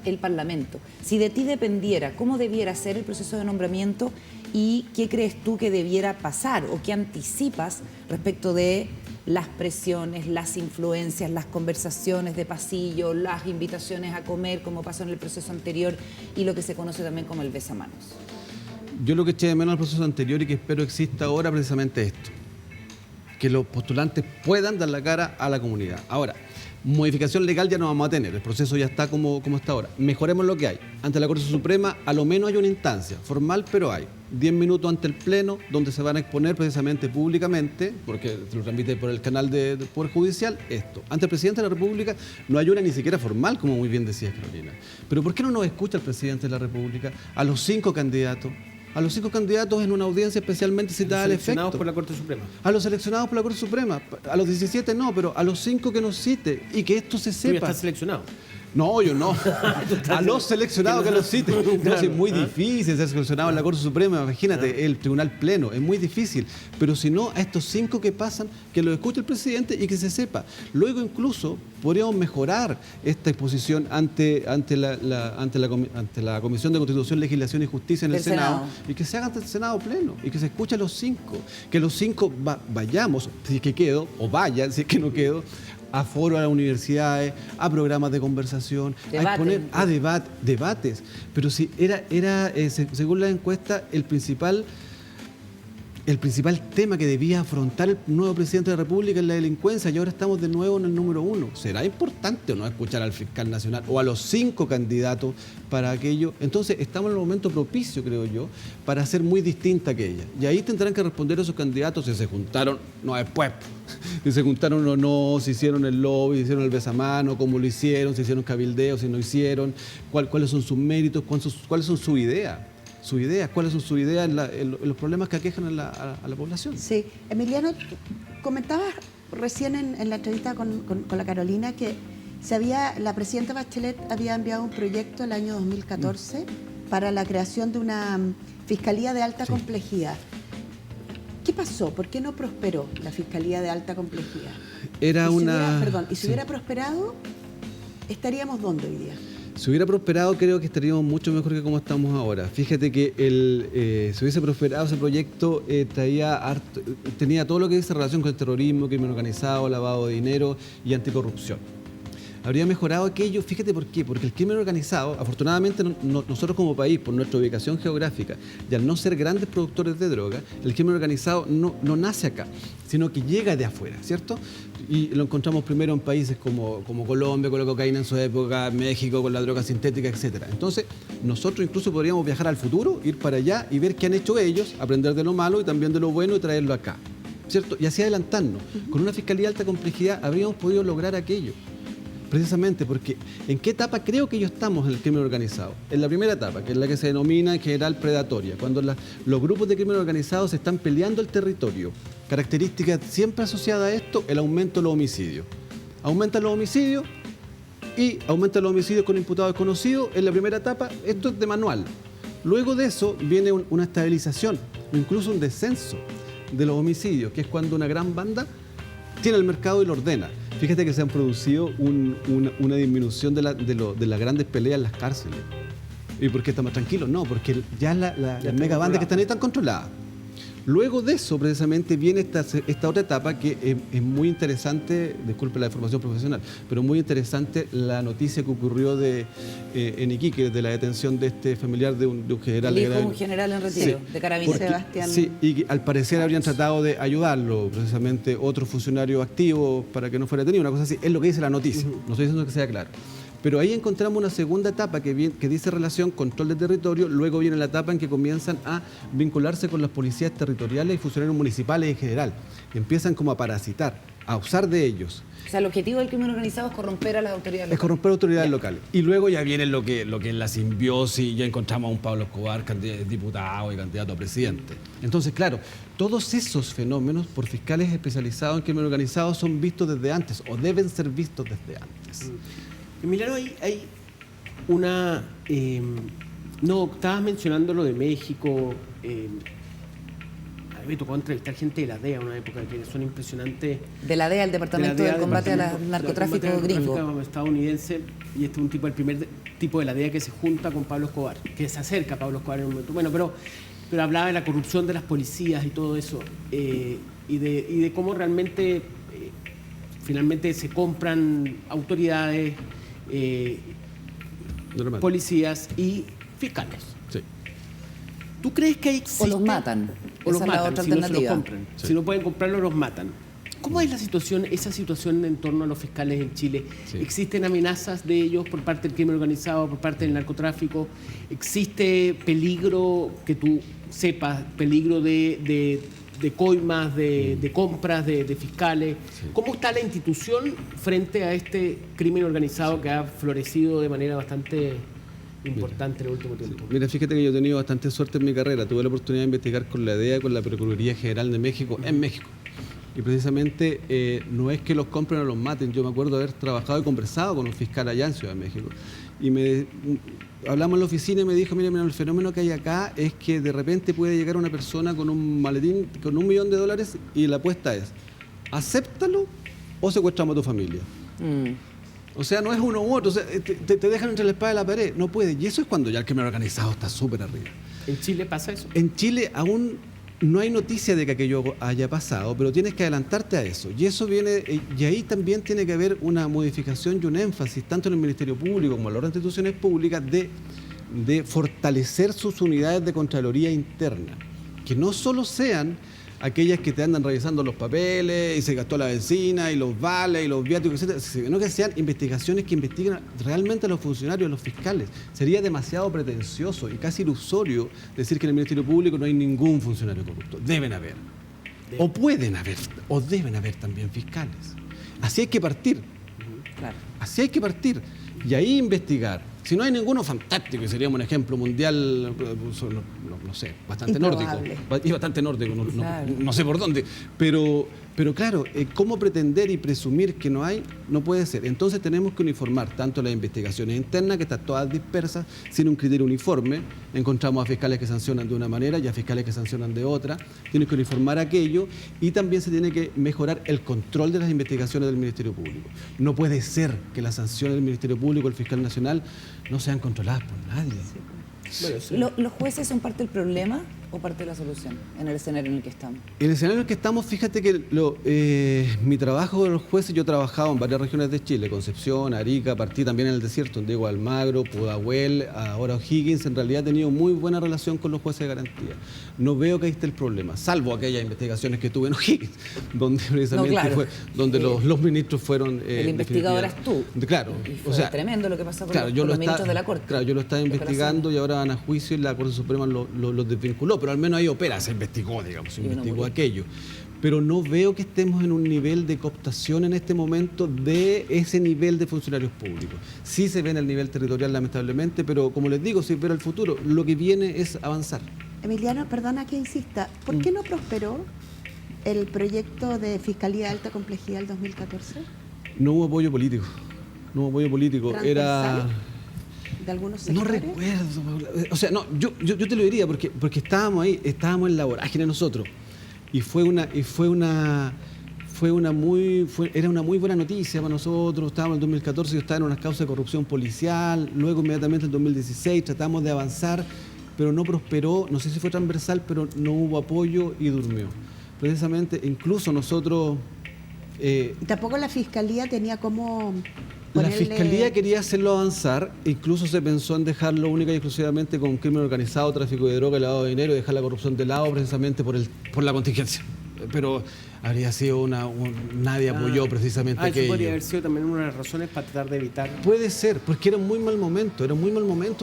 el Parlamento. Si de ti dependiera, ¿cómo debiera ser el proceso de nombramiento y qué crees tú que debiera pasar o qué anticipas respecto de las presiones, las influencias, las conversaciones de pasillo, las invitaciones a comer, como pasó en el proceso anterior y lo que se conoce también como el besamanos? Yo lo que eché de menos al proceso anterior y que espero exista ahora precisamente esto, que los postulantes puedan dar la cara a la comunidad. Ahora, modificación legal ya no vamos a tener, el proceso ya está como está ahora. Mejoremos lo que hay. Ante la Corte Suprema, a lo menos hay una instancia formal, pero hay 10 minutos ante el Pleno, donde se van a exponer precisamente públicamente, porque se lo transmite por el canal del Poder Judicial, esto. Ante el Presidente de la República no hay una ni siquiera formal, como muy bien decía Carolina. Pero ¿por qué no nos escucha el Presidente de la República a los 5 candidatos? A los 5 candidatos en una audiencia especialmente citada al efecto. Seleccionados por la Corte Suprema. A los seleccionados por la Corte Suprema. A los 17 no, pero a los 5 que nos cite y que esto se Tú ya sepa. estás seleccionado. No, yo no. A los seleccionados que los citen. No, es muy difícil ser seleccionado en la Corte Suprema. Imagínate, el Tribunal Pleno. Es muy difícil. Pero si no, a estos 5 que pasan, que lo escuche el presidente y que se sepa. Luego incluso podríamos mejorar esta exposición ante la Comisión de Constitución, Legislación y Justicia en el Senado. Y que se haga ante el Senado Pleno. Y que se escuche a los 5. Que los 5 vayamos, si es que quedo, o vayan, si es que no quedo, a foros a las universidades, a programas de conversación, a exponer a debates. Pero si según la encuesta, el principal tema que debía afrontar el nuevo presidente de la República es la delincuencia, y ahora estamos de nuevo en el número 1. ¿Será importante o no escuchar al fiscal nacional o a los 5 candidatos para aquello? Entonces estamos en el momento propicio, creo yo, para hacer muy distinta aquella. Y ahí tendrán que responder esos candidatos si se juntaron, no después, si se juntaron o no, si hicieron el lobby, si hicieron el besamano, cómo lo hicieron, si hicieron cabildeo, si no hicieron, cuáles son sus méritos, cuáles son sus ideas. ¿Cuáles son sus ideas en los problemas que aquejan a la población? Sí, Emiliano, comentabas recién en la entrevista con la Carolina que la presidenta Bachelet había enviado un proyecto el año 2014 para la creación de una Fiscalía de Alta Complejidad. ¿Qué pasó? ¿Por qué no prosperó la Fiscalía de Alta Complejidad? Si hubiera prosperado, ¿estaríamos dónde hoy día? Si hubiera prosperado, creo que estaríamos mucho mejor que como estamos ahora. Fíjate que si hubiese prosperado ese proyecto, tenía todo lo que dice relación con el terrorismo, crimen organizado, lavado de dinero y anticorrupción. Habría mejorado aquello, fíjate por qué, porque el crimen organizado, afortunadamente nosotros como país, por nuestra ubicación geográfica, y al no ser grandes productores de droga, el crimen organizado no nace acá, sino que llega de afuera, ¿cierto? Y lo encontramos primero en países como Colombia, con la cocaína en su época, México con la droga sintética, etc. Entonces, nosotros incluso podríamos viajar al futuro, ir para allá y ver qué han hecho ellos, aprender de lo malo y también de lo bueno y traerlo acá, ¿cierto? Y así adelantarnos. Con una fiscalía de alta complejidad habríamos podido lograr aquello. Precisamente porque ¿en qué etapa creo que yo estamos en el crimen organizado? En la primera etapa, que es la que se denomina en general predatoria, cuando los grupos de crimen organizado se están peleando el territorio. Característica siempre asociada a esto, el aumento de los homicidios. Aumentan los homicidios y aumentan los homicidios con imputados desconocidos. En la primera etapa, esto es de manual. Luego de eso viene una estabilización, incluso un descenso de los homicidios, que es cuando una gran banda tiene el mercado y lo ordena. Fíjate que se han producido una disminución de las grandes peleas en las cárceles. ¿Y por qué estamos tranquilos? No, porque ya las megabandas que están ahí están controladas. Luego de eso, precisamente, viene esta otra etapa que es muy interesante, disculpe la información profesional, pero muy interesante la noticia que ocurrió en Iquique, de la detención de este familiar de un general. El hijo de un general en retiro, de Carabineros. Sebastián. Sí, y que al parecer habrían tratado de ayudarlo, precisamente otros funcionarios activos para que no fuera detenido, una cosa así. Es lo que dice la noticia, no estoy diciendo que sea claro. Pero ahí encontramos una segunda etapa que dice relación control de territorio, luego viene la etapa en que comienzan a vincularse con las policías territoriales y funcionarios municipales en general. Empiezan como a parasitar, a usar de ellos. O sea, el objetivo del crimen organizado es corromper a las autoridades Es locales. corromper autoridades locales. Y luego ya viene lo que es la simbiosis, ya encontramos a un Pablo Escobar, diputado y candidato a presidente. Entonces, claro, todos esos fenómenos por fiscales especializados en crimen organizado son vistos desde antes o deben ser vistos desde antes. Emiliano, hay una... no, estabas mencionando lo de México. A mí me tocó entrevistar gente de la DEA en una época que son impresionantes. De la DEA, el Departamento del Combate al Narcotráfico Gringo. Estadounidense, y este es un tipo, el primer tipo de la DEA que se junta con Pablo Escobar, que se acerca a Pablo Escobar en un momento. Bueno, pero hablaba de la corrupción de las policías y todo eso, y de cómo realmente finalmente se compran autoridades, policías y fiscales. Sí. ¿Tú crees que existe... O los matan. O los Esa es la matan, otra si no se los alternativa. compran. Sí. Si no pueden comprarlo, los matan. ¿Cómo es esa situación en torno a los fiscales en Chile? Sí. ¿Existen amenazas de ellos por parte del crimen organizado, por parte del narcotráfico? ¿Existe peligro, que tú sepas, peligro de coimas, de compras de fiscales? Sí. ¿Cómo está la institución frente a este crimen organizado que ha florecido de manera bastante importante en el último tiempo? Mira, fíjate que yo he tenido bastante suerte en mi carrera. Tuve la oportunidad de investigar con la DEA, con la Procuraduría General de México, en México. Y precisamente no es que los compren o los maten. Yo me acuerdo de haber trabajado y conversado con un fiscal allá en Ciudad de México. Y hablamos en la oficina y me dijo, mira, el fenómeno que hay acá es que de repente puede llegar una persona con un maletín con $1 millón y la apuesta es, acéptalo o secuestramos a tu familia. O sea, no es uno u otro, o sea, te dejan entre la espada y la pared, no puede. Y eso es cuando ya el crimen organizado está súper arriba. ¿En Chile pasa eso? En Chile aún no hay noticia de que aquello haya pasado, pero tienes que adelantarte a eso. Y eso viene, y ahí también tiene que haber una modificación y un énfasis, tanto en el Ministerio Público como en las otras instituciones públicas, de fortalecer sus unidades de Contraloría interna. Que no solo sean aquellas que te andan revisando los papeles y se gastó la benzina y los vales y los viáticos, etcétera, sino que sean investigaciones que investiguen realmente a los funcionarios, a los fiscales. Sería demasiado pretencioso y casi ilusorio decir que en el Ministerio Público no hay ningún funcionario corrupto. Deben haber. O pueden haber, o deben haber también fiscales. Así hay que partir. Claro. Así hay que partir. Y ahí investigar. Si no hay ninguno, fantástico, y seríamos un ejemplo mundial, no sé, bastante Improbable. nórdico. Y bastante nórdico, Claro. no sé por dónde. Pero claro, ¿cómo pretender y presumir que no hay? No puede ser. Entonces tenemos que uniformar tanto las investigaciones internas, que están todas dispersas, sin un criterio uniforme. Encontramos a fiscales que sancionan de una manera y a fiscales que sancionan de otra. Tienes que uniformar aquello y también se tiene que mejorar el control de las investigaciones del Ministerio Público. No puede ser que las sanciones del Ministerio Público, el fiscal nacional, no sean controladas por nadie. Bueno, sí. ¿Los jueces son parte del problema o parte de la solución en el escenario en el que estamos? En el escenario en el que estamos, fíjate que mi trabajo de los jueces, yo he trabajado en varias regiones de Chile, Concepción, Arica, partí también en el desierto, en Diego Almagro, Pudahuel, ahora O'Higgins. En realidad he tenido muy buena relación con los jueces de garantía. No veo que ahí esté el problema, salvo aquellas investigaciones que tuve en O'Higgins, donde precisamente No, claro. fue donde los ministros fueron... El investigador eres tú. Claro. Y fue tremendo lo que pasó con Claro, los ministros de la Corte. Claro, yo lo estaba Los investigando y ahora van a juicio y la Corte Suprema lo desvinculó, pero al menos ahí opera, se investigó, digamos, se Y uno investigó murió. aquello. Pero no veo que estemos en un nivel de cooptación en este momento de ese nivel de funcionarios públicos. Sí se ve en el nivel territorial, lamentablemente, pero como les digo, si ver el futuro, lo que viene es avanzar. Emiliano, perdona que insista, ¿por qué no prosperó el proyecto de Fiscalía de Alta Complejidad del 2014? No hubo apoyo político. No hubo apoyo político. Era... ¿Transversal? ¿De algunos No sectores? recuerdo, Paula. O sea, no, yo te lo diría porque estábamos ahí, estábamos en la vorágine nosotros. Era una muy buena noticia para nosotros. Estábamos en el 2014, yo estaba en unas causas de corrupción policial, luego inmediatamente en el 2016 tratamos de avanzar, pero no prosperó, no sé si fue transversal, pero no hubo apoyo y durmió. Precisamente, incluso nosotros... Y tampoco la Fiscalía tenía como La ponerle... Fiscalía quería hacerlo avanzar, incluso se pensó en dejarlo única y exclusivamente con crimen organizado, tráfico de droga y lavado de dinero, y dejar la corrupción de lado precisamente por la contingencia. pero habría sido nadie apoyó precisamente Eso aquello. podría haber sido también una de las razones para tratar de evitar. Puede ser, porque era un muy mal momento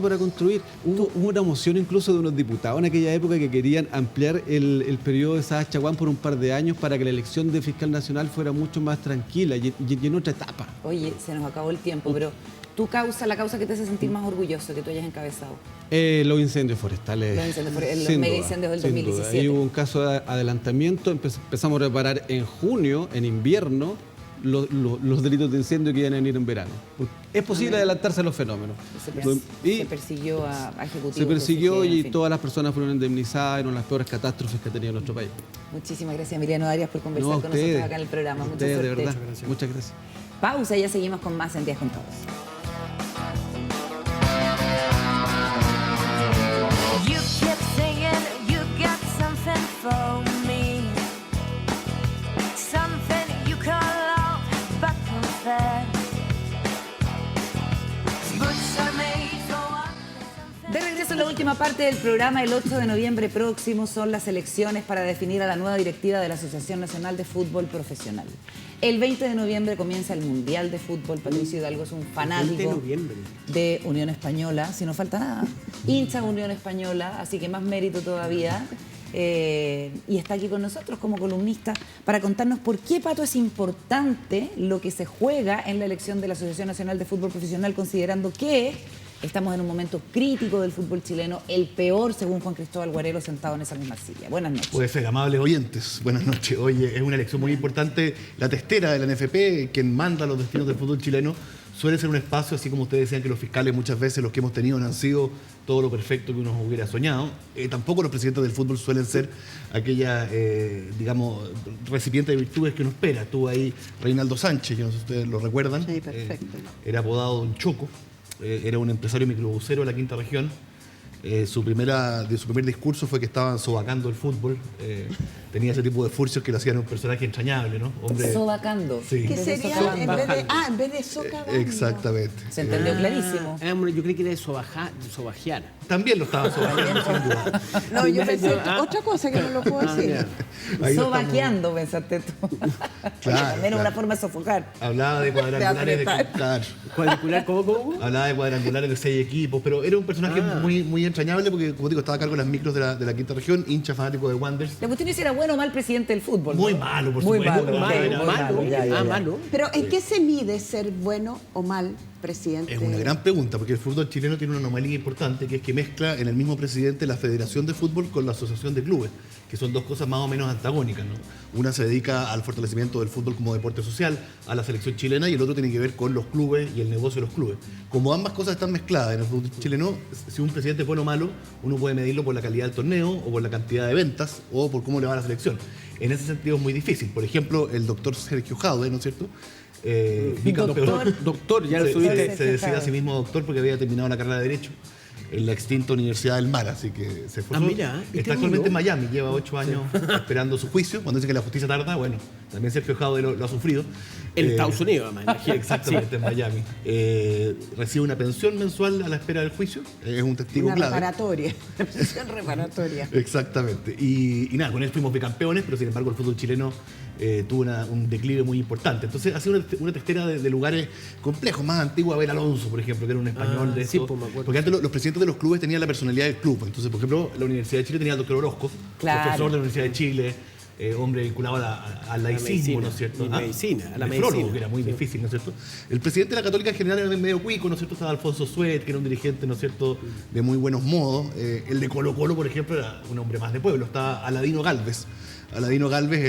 para construir. Hubo una moción incluso de unos diputados en aquella época que querían ampliar el periodo de Saad Chaguán por un par de años para que la elección de fiscal nacional fuera mucho más tranquila y en otra etapa. Oye, se nos acabó el tiempo, pero la causa que te hace sentir más orgulloso que tú hayas encabezado. Los incendios forestales. Los sin mega duda, incendios del sin 2017. duda. Ahí hubo un caso de adelantamiento, empezamos a reparar en junio, en invierno, los delitos de incendio que iban a venir en verano. Es posible adelantarse a los fenómenos. Se persiguió a ejecutivos. Se persiguió en y fin. todas las personas fueron indemnizadas, eran las peores catástrofes que ha tenido nuestro país. Muchísimas gracias, Emiliano Arias, por conversar No, a con ustedes, nosotros acá en el programa. a Mucha ustedes, de suerte. verdad. Muchas gracias. Pausa y ya seguimos con más en Días Contados. You kept saying you got something for me, something you call love, but confess. Boots are made for one. De regreso en la última parte del programa, el 8 de noviembre próximo son las elecciones para definir a la nueva directiva de la Asociación Nacional de Fútbol Profesional. El 20 de noviembre comienza el Mundial de Fútbol. Patricio Hidalgo es un 20 de fanático noviembre. de Unión Española, si no falta nada. Hincha de Unión Española, así que más mérito todavía. Y está aquí con nosotros como columnista para contarnos por qué, Pato, es importante lo que se juega en la elección de la Asociación Nacional de Fútbol Profesional, considerando que estamos en un momento crítico del fútbol chileno, el peor, según Juan Cristóbal Guarelo, sentado en esa misma silla. Buenas noches. Puede ser, amables oyentes, buenas noches. Oye, es una elección muy importante. La testera de la NFP, quien manda los destinos del fútbol chileno, suele ser un espacio, así como ustedes decían que los fiscales muchas veces los que hemos tenido no han sido todo lo perfecto que uno hubiera soñado. Tampoco los presidentes del fútbol suelen ser aquella, digamos, recipiente de virtudes que uno espera. Estuvo ahí Reinaldo Sánchez, yo no sé si ustedes lo recuerdan. Sí, perfecto. Era apodado Don Choco. Era un empresario microbusero de la quinta región. Su primer discurso fue que estaban sobacando el fútbol. Tenía ese tipo de furcios que lo hacían un personaje entrañable, ¿no? Hombre, Sobacando. Sí. ¿Qué Desde sería socavando. en vez de socavando? Exactamente. Se entendió clarísimo. Yo creí que era de sobajear. También lo estaban sobacando, sin duda. No, yo pensé Ah. otra cosa que no lo puedo decir. ya. Ahí lo Sobaqueando, pensaste tú. Claro, También es una claro. forma de sofocar. Hablaba de cuadrangulares de claro. Cuadricular, ¿cómo? Hablaba de cuadrangulares de 6 equipos, pero era un personaje muy entrañable porque, como digo, estaba a cargo de las micros de la quinta región, hincha fanático de Wanderers. La cuestión es si era bueno o mal presidente del fútbol. Muy ¿no? malo, por Muy supuesto. malo, Muy ok, malo. muy ya. Malo. Pero ¿en qué se mide ser bueno o mal presidente? Es una gran pregunta, porque el fútbol chileno tiene una anomalía importante, que es que mezcla en el mismo presidente la Federación de Fútbol con la Asociación de Clubes, que son dos cosas más o menos antagónicas, ¿no? Una se dedica al fortalecimiento del fútbol como deporte social, a la selección chilena, y el otro tiene que ver con los clubes y el negocio de los clubes. Como ambas cosas están mezcladas en el fútbol chileno, si un presidente es bueno o malo, uno puede medirlo por la calidad del torneo, o por la cantidad de ventas, o por cómo le va a la selección. En ese sentido es muy difícil. Por ejemplo, el doctor Sergio Jaude, ¿no es cierto? Bicampeón. Doctor, ya lo se subiste. decía a sí mismo doctor porque había terminado la carrera de Derecho en la extinta Universidad del Mar, así que se fue. Mira, está actualmente en Miami, lleva 8 años esperando su juicio. Cuando dice que la justicia tarda, bueno, también Sergio Jaude lo ha sufrido. En Estados Unidos, además, imagínate. Exactamente, en Miami. Recibe una pensión mensual a la espera del juicio, es un testigo Una clave. reparatoria. Una pensión reparatoria. Exactamente. Y nada, con él fuimos bicampeones, pero sin embargo el fútbol chileno tuvo un declive muy importante. Entonces ha sido una testera de lugares complejos, más antiguo Abel Alonso, por ejemplo, que era un español de sí, estos. pues me acuerdo. Porque antes los presidentes de los clubes tenían la personalidad del club. Entonces, por ejemplo, la Universidad de Chile tenía al doctor Orozco, Claro. profesor de la Universidad de Chile, hombre vinculado al laicismo, medicina, ¿no es cierto? y medicina, a la nefrólogo, medicina. que era muy Sí. difícil, ¿no es cierto? El presidente de la Católica en general era medio cuico, ¿no es cierto? Estaba Alfonso Suet, que era un dirigente, ¿no es cierto?, de muy buenos modos. El de Colo Colo, por ejemplo, era un hombre más de pueblo. Estaba Aladino Galvez. Aladino Galvez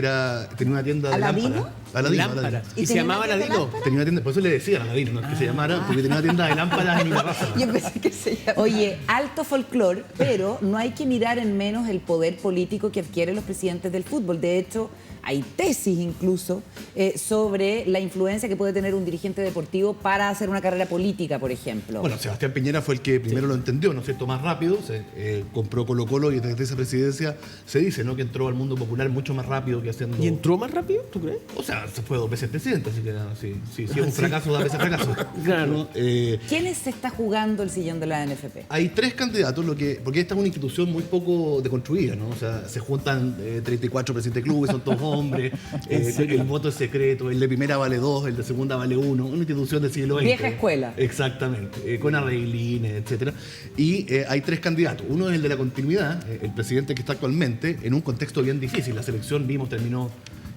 tenía una tienda de ¿Aladino? lámparas. Aladino. Lámparas. ¿Y ¿Y se tenía llamaba una tienda de Aladino? Tenía una tienda, por eso le decían Aladino, no es que se llamara, porque tenía una tienda de lámparas en Ibarraza. Yo pensé que se llamaba. Oye, alto folclore, pero no hay que mirar en menos el poder político que adquieren los presidentes del fútbol. De hecho, hay tesis incluso sobre la influencia que puede tener un dirigente deportivo para hacer una carrera política, por ejemplo. Bueno, Sebastián Piñera fue el que primero lo entendió, ¿no es cierto?, más rápido, compró Colo-Colo y desde esa presidencia se dice, ¿no?, que entró al mundo popular mucho más rápido que haciendo... ¿Y entró más rápido, tú crees? O sea, se fue 2 veces presidente, así que si es un fracaso, 2 veces fracaso. Claro. ¿No? ¿Quiénes se está jugando el sillón de la NFP? Hay 3 candidatos, porque esta es una institución muy poco deconstruida, ¿no? O sea, se juntan 34 presidentes de clubes, son todos hombres, el voto es secreto, el de primera vale 2, el de segunda vale 1, una institución del siglo XX. Vieja escuela. Exactamente, con arreglines, etcétera. Y hay 3 candidatos. Uno es el de la continuidad, el presidente que está actualmente, en un contexto bien difícil. La selección, terminó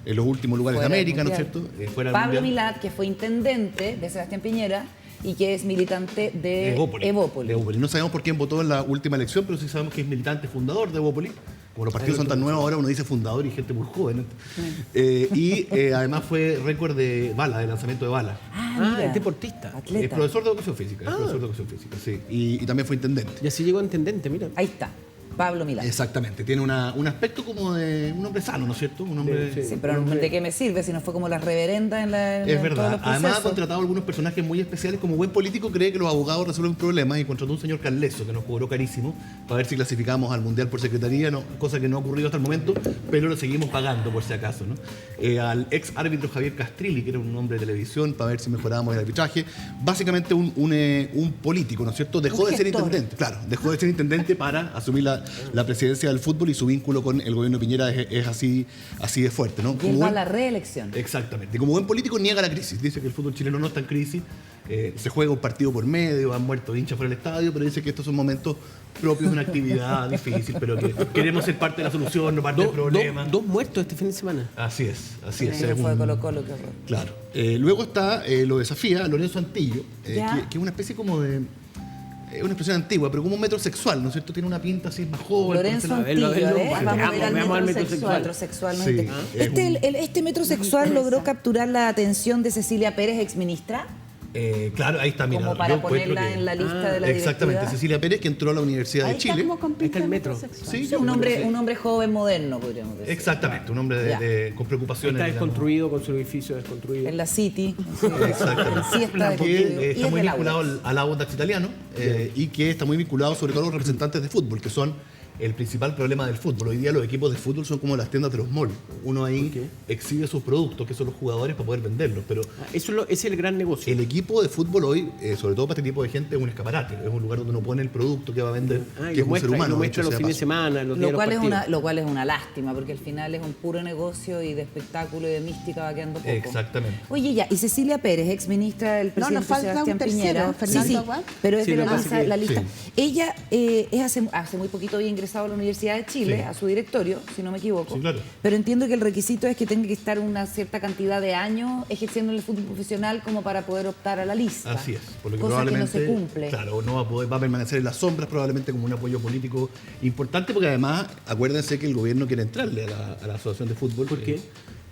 en los últimos lugares Fuera de del América, ¿no es Mundial. cierto? Fuera del Pablo Mundial. Milad, que fue intendente de Sebastián Piñera y que es militante de Evópolis. No sabemos por quién votó en la última elección, pero sí sabemos que es militante fundador de Evópolis. Como los partidos son tan nuevos, ahora uno dice fundador y gente muy joven. Además fue récord de bala, de lanzamiento de bala. Mira. Es deportista. Atleta. Es profesor de educación física. Es profesor de educación física, sí. Y también fue intendente. Y así llegó a intendente, mira. Ahí está, Pablo Milad. Exactamente. Tiene un aspecto como de un hombre sano, ¿no es cierto? Un hombre... Sí, pero ¿de qué me sirve si no fue como la reverenda en Es todos verdad. los Además ha procesos? contratado algunos personajes muy especiales. Como buen político cree que los abogados resuelven problemas y contrató a un señor Carleso que nos cobró carísimo para ver si clasificamos al Mundial por secretaría, cosa que no ha ocurrido hasta el momento, pero lo seguimos pagando por si acaso, ¿no? Al ex árbitro Javier Castrilli, que era un hombre de televisión, para ver si mejorábamos el arbitraje. Básicamente un político, ¿no es cierto? Dejó Un de ser gestor. intendente, claro, dejó de ser intendente para asumir la presidencia del fútbol y su vínculo con el gobierno de Piñera es así de fuerte, ¿no? Y él va a la reelección. Exactamente. Como buen político niega la crisis. Dice que el fútbol chileno no está en crisis. Se juega un partido por medio, han muerto hinchas fuera del estadio, pero dice que estos son momentos propios de una actividad difícil, pero que queremos ser parte de la solución, no parte del problema. Dos muertos este fin de semana. Así es. Sí, Es fue un- Colo-Colo, qué horror. Claro. Luego está, lo desafía Lorenzo Antillo, Ya. que es una especie como de... una expresión antigua, pero como un metrosexual, ¿no es cierto? Tiene una pinta así más joven. Lorenzo parece- verlo, Antillo, verlo, ¿eh? vale, Vamos a ver veamos al al metrosexual. metrosexual. Metrosexualmente. Sí, es Este metrosexual logró capturar la atención de Cecilia Pérez, exministra, claro, ahí está, mira. como yo para encuentro ponerla que- en la lista de la Exactamente, directiva. Cecilia Pérez, que entró a la Universidad Ahí de está Chile. como con Ahí está el pinta metro. metrosexual. Sí, Sí, yo un creo que sí. hombre joven, moderno, podríamos decir. Exactamente, un hombre con preocupaciones. Está digamos. desconstruido, con su edificio desconstruido. En la City. Exactamente. Sí está Que desconstruido. Y está es muy del vinculado Audax. al Audax italiano y que está muy vinculado sobre todo a los representantes de fútbol, que son el principal problema del fútbol. Hoy día los equipos de fútbol son como las tiendas de los malls. Uno ahí exhibe sus productos, que son los jugadores, para poder venderlos. Pero Eso es el gran negocio. el equipo de fútbol hoy, sobre todo para este tipo de gente, es un escaparate. Es un lugar donde uno pone el producto que va a vender, Y que lo es un muestra, ser humano. lo muestra dicho los sea fines de paso. semana, los días Lo de los cual, partidos. lo cual es una lástima, porque al final es un puro negocio y de espectáculo y de mística va quedando poco. Exactamente. Oye, ya, y Cecilia Pérez, ex ministra del No, presidente nos falta Sebastián un tercero, Piñera. Fernando sí, Aguad. pero es Sí, de lo que la, pasa es que- la lista. sí. Ella es hace muy poquito había ingresado a la Universidad de Chile, Sí. a su directorio, si no me equivoco. Sí, claro. Pero entiendo que el requisito es que tenga que estar una cierta cantidad de años ejerciendo el fútbol profesional como para poder optar a la lista. Así es, por lo que Cosa que no probablemente se cumple. Claro, no va a permanecer en las sombras, probablemente como un apoyo político importante, porque además acuérdense que el gobierno quiere entrarle a la asociación de fútbol. ¿Por qué?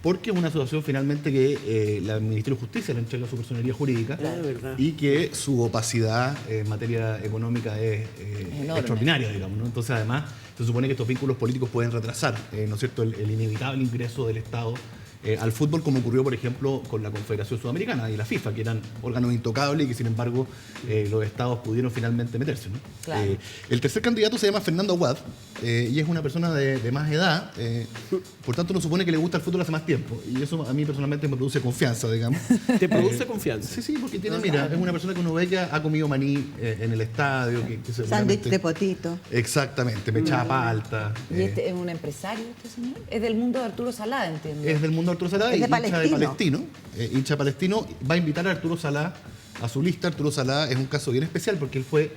Porque es una asociación finalmente que la Ministerio de Justicia le entrega su personería jurídica verdad. y que su opacidad en materia económica es Enorme. extraordinaria, digamos, ¿no? Entonces además se supone que estos vínculos políticos pueden retrasar, ¿no es cierto?, el inevitable ingreso del Estado al fútbol, como ocurrió, por ejemplo, con la Confederación Sudamericana y la FIFA, que eran órganos intocables y que, sin embargo, los estados pudieron finalmente meterse, ¿no? Claro. El tercer candidato se llama Fernando Aguad y es una persona de más edad, por tanto, nos supone que le gusta el fútbol hace más tiempo y eso a mí personalmente me produce confianza, digamos. ¿Te produce confianza? Sí, sí, porque tiene, mira, es una persona que uno ve que ha comido maní en el estadio, que Sándwich seguramente... de potito. Exactamente, me echaba palta. ¿Y este es un empresario, este señor? Es del mundo de Arturo Salá, entiendo. Es del mundo de Arturo Salá Es y de hincha de Palestino. Palestino. Hincha palestino, va a invitar a Arturo Salá a su lista. Arturo Salá es un caso bien especial porque él fue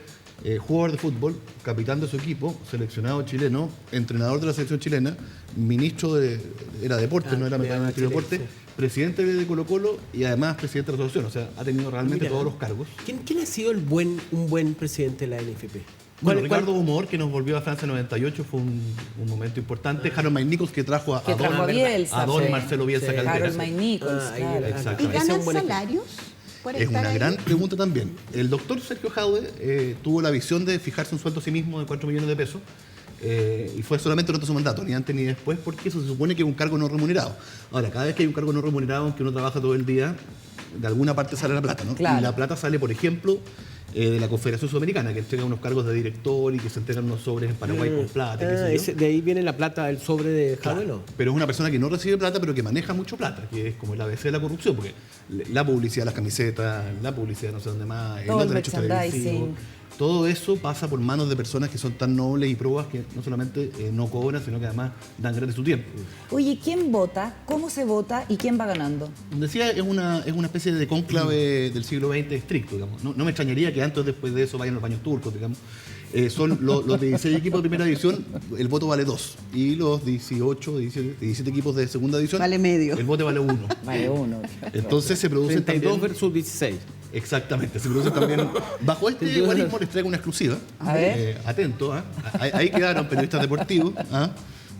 jugador de fútbol, capitán de su equipo, seleccionado chileno, entrenador de la selección chilena, ministro era deporte, no era Ministerio de Deporte, presidente de Colo-Colo y además presidente de la asociación. O sea, ha tenido realmente Mira. todos los cargos. ¿Quién ha sido un buen presidente de la NFP? Bueno, ¿Cuál- Ricardo Humor, que nos volvió a Francia en 98, fue un momento importante. Harold Maynicos, que trajo a Que trajo don, a Bielsa, a don sí. Marcelo Bielsa Sí. Caldera. Harold Maynicos, Ah, ahí claro. era. Exacto. ¿Y Ese es ganan un buen ejemplo. salarios por Es estar una ahí? gran pregunta también. El doctor Sergio Jaude tuvo la visión de fijarse un sueldo a sí mismo de 4 millones de pesos y fue solamente durante su mandato, ni antes ni después, porque eso se supone que es un cargo no remunerado. Ahora, cada vez que hay un cargo no remunerado, aunque uno trabaja todo el día, de alguna parte sale la plata, ¿no? Claro. Y la plata sale, por ejemplo, de la Confederación Sudamericana, que entrega unos cargos de director y que se entregan unos sobres en Paraguay con plata, qué sé yo. De ahí viene la plata del sobre de Jadwell. Pero es una persona que no recibe plata, pero que maneja mucho plata, que es como el ABC de la corrupción, porque la publicidad, las camisetas, la publicidad no sé dónde más, Todo los el derechos merchandising. televisivos, todo eso pasa por manos de personas que son tan nobles y probas que no solamente no cobran, sino que además dan gratis su tiempo. Oye, ¿quién vota? ¿Cómo se vota? ¿Y quién va ganando? Decía, es una especie de cónclave del siglo XX estricto, digamos. No me extrañaría que antes o después de eso vayan los baños turcos, digamos. Son los 16 equipos de primera división, el voto vale 2. Y los 17 equipos de segunda división, Vale medio. el voto vale 1. Vale, uno. Entonces se producen 32 también... versus 16. Exactamente, se producen también... Bajo este igualismo les traigo una exclusiva. A ver. Atento, ¿ah? Ahí quedaron periodistas deportivos, ¿ah?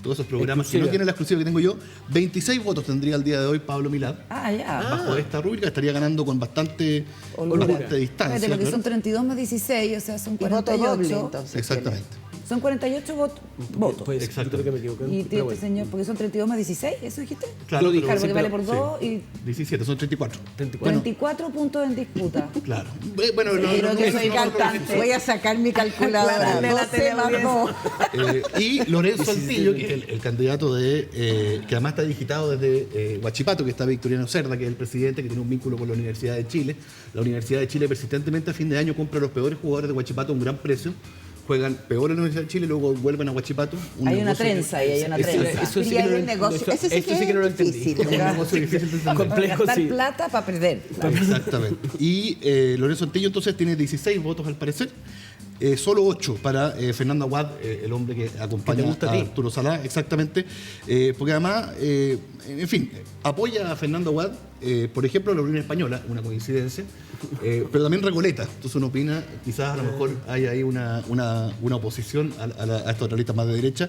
Todos esos programas que no tienen la exclusiva que tengo yo. 26 votos tendría el día de hoy Pablo Milad. Ah, ya. Bajo esta rúbrica estaría ganando con bastante distancia. Espérate, porque ¿no? son 32 más 16, o sea, son Y voto 48. doble, entonces. Exactamente. Son 48 votos. Pues, Exacto. creo que me equivoqué. Y Pero bueno. señor, porque son 32 más 16, ¿eso dijiste? Claro, Lo dije. Claro, sí, porque vale pero- por 2 y 17, son 34. 34 puntos en disputa. Claro. Bueno, Creo que soy cantante. Voy a sacar mi calculadora. Aclararle a la 12 más teleaudiencia. 2. Y Lorenzo Saltillo, que es el candidato que además está digitado desde Huachipato, que está Victoriano Cerda, que es el presidente, que tiene un vínculo con la Universidad de Chile. La Universidad de Chile persistentemente a fin de año compra a los peores jugadores de Huachipato a un gran precio. Juegan peor en la Universidad de Chile, luego vuelven a Huachipato. Hay una negocio que- trenza ahí, hay una Eso- trenza. Eso sí Y que hay no lo un negocio. eso- Ese sí eso sí que no lo entendí. difícil. Es un negocio difícil de entender. Complejo, Gastar sí. plata para perder. Exactamente. Y Lorenzo Antillo entonces tiene 16 votos al parecer. Solo 8 para Fernando Aguad, el hombre que acompaña Que te gusta a a ti. Arturo Salá, exactamente. Porque además, en fin, apoya a Fernando Aguad, por ejemplo, la Unión Española, una coincidencia, pero también Recoleta. Entonces uno opina, quizás a lo mejor hay ahí una oposición a estos realistas más de derecha.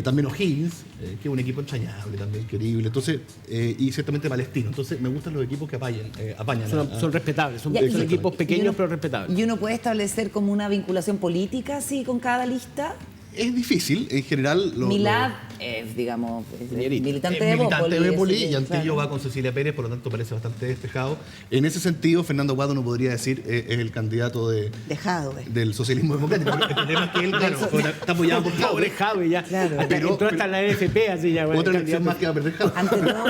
También O'Higgins, que es un equipo entrañable también, querible. Entonces, y ciertamente Palestino. Entonces me gustan los equipos que apañan. Son respetables, son Ya, y- equipos y pequeños uno- pero respetables. ¿Y uno puede establecer como una vinculación política así con cada lista? Es difícil, en general. Milad es, digamos, es Señorita. militante Es de militante de Bópoli, Bópoli así que, y Antillo claro. va con Cecilia Pérez, por lo tanto parece bastante despejado. En ese sentido, Fernando Aguado no podría decir es el candidato Dejado. del socialismo democrático. El problema es que él, claro, está apoyado por Pobre Javi ya. Claro. Pero, entró hasta en la NFP así ya. bueno, Otra elección candidato. más que va a perder Jadwe. Ante todo,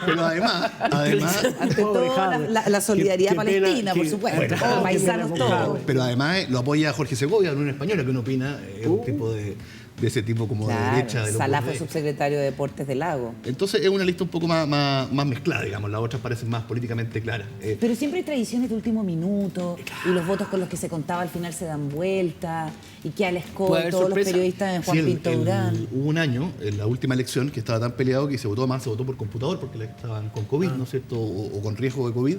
Pero además ante Pobre todo Javi. la solidaridad Qué pena, palestina, por qué- supuesto. bueno, Como qué paisanos pena con todos. Javi. pero además lo apoya Jorge Segovia, de la Unión Española, que uno opina es un tipo de ese tipo como de derecha. Claro, De los Salá fue bordes. subsecretario de Deportes del Lago. Entonces es una lista un poco más mezclada, digamos. Las otras parecen más políticamente claras. Pero siempre hay tradiciones de último minuto y los votos con los que se contaba al final se dan vuelta y que al Puede escobo haber todos los sorpresa. periodistas en Juan Sí, Pinto Durán. hubo un año, en la última elección, que estaba tan peleado que se votó por computador porque estaban con COVID, ¿no es cierto? O con riesgo de COVID.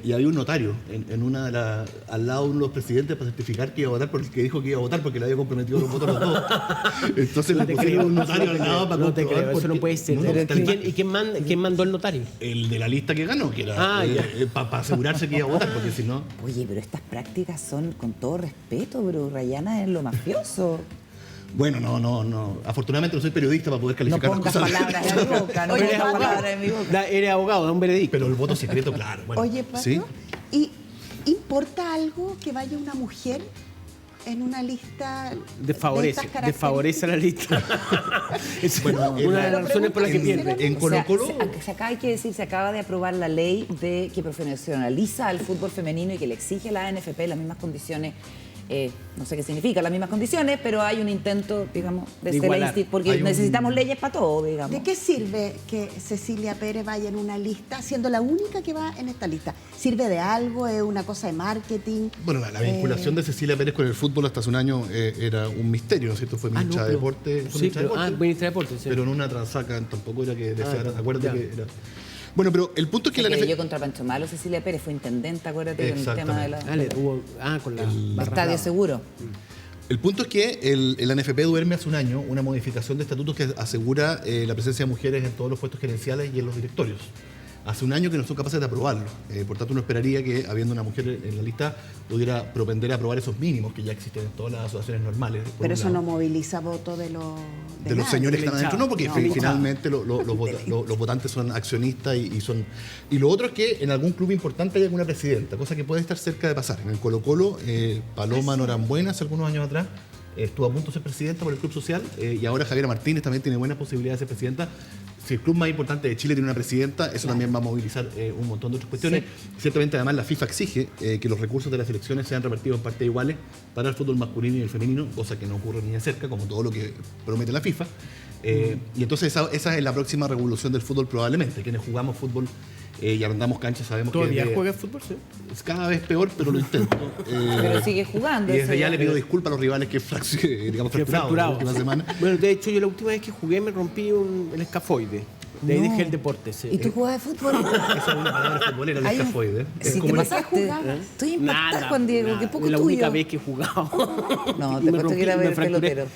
Y había un notario en una de al lado de uno de los presidentes para certificar que iba a votar porque que dijo que iba a votar porque le había comprometido los votos a los dos. Entonces No le te pusieron creo, un notario al lado para no te comprobar creo, eso no porque- puede ser. No, no, está bien. ¿Y quién mandó el notario? El de la lista que ganó, que era para asegurarse que iba a votar, porque si no... Oye, pero estas prácticas son, con todo respeto, pero Rayana es lo mafioso. Bueno, no. Afortunadamente no soy periodista para poder No calificar las pongas cosas. palabras en mi boca, no Oye, pongas Pablo. palabras en mi boca. Eres abogado, da un veredicto. Pero el voto secreto, claro. Bueno, Oye, Pablo, ¿sí? ¿y importa algo que vaya una mujer en una lista de Desfavorece, estas desfavorece a la lista. Es Bueno, una de las razones por las que en- pierde. en O sea, Colo-Colo... acá hay que decir, se acaba de aprobar la ley que profesionaliza al fútbol femenino y que le exige a la ANFP las mismas condiciones. No sé qué significa las mismas condiciones, pero hay un intento, digamos, de De igualar. porque Hay un- necesitamos leyes para todo, digamos. ¿De qué sirve que Cecilia Pérez vaya en una lista, siendo la única que va en esta lista? ¿Sirve de algo? ¿Es una cosa de marketing? Bueno, la vinculación de Cecilia Pérez con el fútbol hasta hace un año era un misterio, ¿no es cierto? Fue ministra de Deporte. Fue Sí, ministra de pero, Deporte, ministra de Deportes, sí. pero en una transaca tampoco era que deseara. ya. Acuérdate Ya. que era... Bueno, pero el punto es que Se la querelló NFP... contra Pancho Malo, Cecilia Pérez fue intendente, acuérdate, con el tema de la, con la del barra Estadio brava. Seguro. El punto es que el ANFP duerme hace un año una modificación de estatutos que asegura la presencia de mujeres en todos los puestos gerenciales y en los directorios. hace un año que no son capaces de aprobarlo. Por tanto, uno esperaría que, habiendo una mujer en la lista, pudiera propender a aprobar esos mínimos que ya existen en todas las asociaciones normales. por Pero un eso lado. no moviliza votos de los... De los nadie. señores que están adentro, no, porque No, finalmente los votantes son accionistas y son... Y lo otro es que en algún club importante hay alguna presidenta, cosa que puede estar cerca de pasar. En el Colo-Colo, Paloma Norambuena, hace algunos años atrás, estuvo a punto de ser presidenta por el Club Social, y ahora Javiera Martínez también tiene buenas posibilidades de ser presidenta. Si el club más importante de Chile tiene una presidenta, eso también va a movilizar un montón de otras cuestiones. Ciertamente, además, la FIFA exige que los recursos de las elecciones sean repartidos en partes iguales para el fútbol masculino y el femenino, cosa que no ocurre ni de cerca, como todo lo que promete la FIFA. Y entonces esa es la próxima revolución del fútbol probablemente. Quienes jugamos fútbol y arrendamos canchas sabemos ¿Todavía que juegas fútbol? Sí. es cada vez peor, pero lo intento. Pero sigue jugando. Y desde eso ya ya. le pido disculpas a los rivales que digamos Que fracturados la última semana. Bueno, de hecho, yo la última vez que jugué me rompí el escafoide. De ahí No. dejé el deporte. Sí. ¿Y tú jugabas de fútbol? Esa es una palabra futbolera, el Hay un- escafoide. Es Si como te el- pasaste. Estoy impactada, Juan Diego, qué poco es la tuyo. única vez que he jugado. No, Y te me apuesto que era me ver fracturé. pelotero.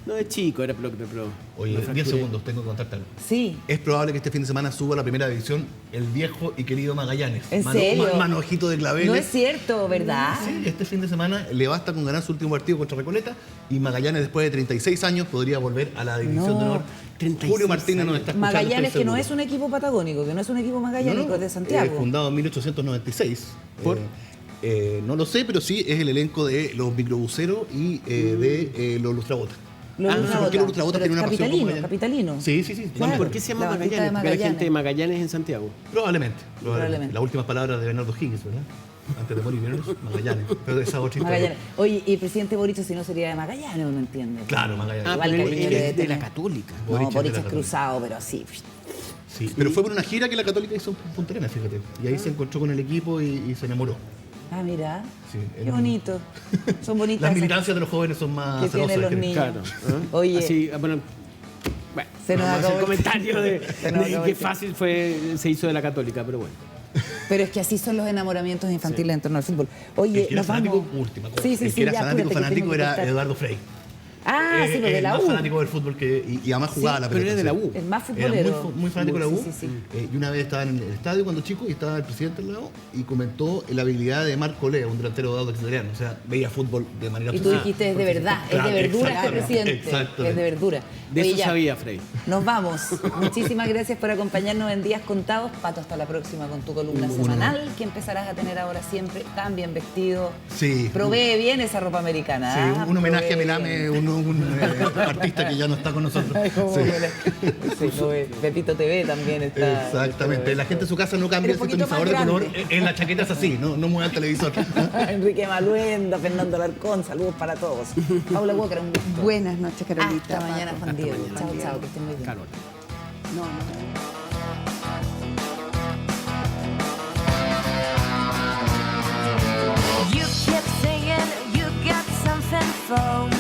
No, es chico, era pelotero, pero... Oye, me 10 fracturé. segundos, tengo que contarte algo. Sí. Es probable que este fin de semana suba a la primera división el viejo y querido Magallanes. ¿En serio? Manojito de claveles. No es cierto, ¿verdad? Sí, este fin de semana le basta con ganar su último partido contra Recoleta y Magallanes, después de 36 años, podría volver a la división No, de honor. 36 Julio Martínez nos está escuchando. Magallanes, estoy que no seguro. es un equipo patagónico, que no es un equipo magallánico, No, es de Santiago. fundado en 1896. ¿Por? No lo sé, pero sí es el elenco de los microbuseros y de los lustrabotas. Los no sé por qué los lustrabotas Pero tienen una pasión por capitalino, Magallanes. capitalino. Sí, sí, sí. Claro. ¿Por qué se llama La batita de Magallanes? Porque hay Magallanes. gente de Magallanes en Santiago. Probablemente. Probablemente. Las últimas palabras de Bernardo Higgins, ¿verdad? Antes de morir, ¿vieron? Magallanes. Pero esa otra historia. Magallanes. Oye, y el presidente Boric, si no sería de Magallanes, uno entiende. Claro, Magallanes. Ah, Igual pero que él Piñera es de la tener. Católica. No, Boric es de Boric la es Católica. cruzado, pero así. Sí, pero fue por una gira que la Católica hizo en Punta Arenas, fíjate. Y ahí se encontró con el equipo y se enamoró. Ah, mira. Sí, Qué era- bonito. Son bonitas. Las esas militancias de los jóvenes son más que tienen celosas, los creo. niños. Claro. Oye. Así, bueno, Se nos vamos a hacer acabó el el- comentario de Se nos acabó qué el- fácil se hizo de la Católica, pero bueno. Pero es que así son los enamoramientos infantiles en torno al fútbol. Oye, El que era nos fanático, vamos. última cosa. Sí, sí, el sí, que era ya, fanático, apúrate, que tengo que era cortar. Eduardo Frey. Ah, sí, porque de el la más U. fanático del fútbol y además jugaba a la pero pelota. era de la sí. U. El más Era futbolero. muy fanático de la U. Sí, sí, sí. Y una vez estaba en el estadio cuando chico y estaba el presidente al lado y comentó la habilidad de Marco Lea, un delantero de Audax Italiano. O sea, veía fútbol de manera Y tú dijiste, es de verdad, es de verdura este presidente. Exactamente. Es de verdura. De Oye, eso ya, sabía Frey. Nos vamos. Muchísimas gracias por acompañarnos en Días Contados. Pato, hasta la próxima con tu columna semanal que empezarás a tener ahora siempre tan bien vestido. Sí. Provee bien esa ropa americana. Sí, ¿ah? un homenaje a Provee Melame, bien. un artista que ya no está con nosotros. Ay, cómo Sí. me la- Sí, no, Pepito TV también está. Exactamente. La gente en su casa no cambia el Pero un poquito sintonizador de más color. grande. En la chaqueta es así, no mueve el televisor. Enrique Maluenda, Fernando Alarcón, saludos para todos. Paula Walker, un gusto. Buenas noches, Carolita. Hasta mañana, Juan Hasta Diego. mañana. Chao, chao, que estén muy bien. Carol. No, no. You kept saying you got something for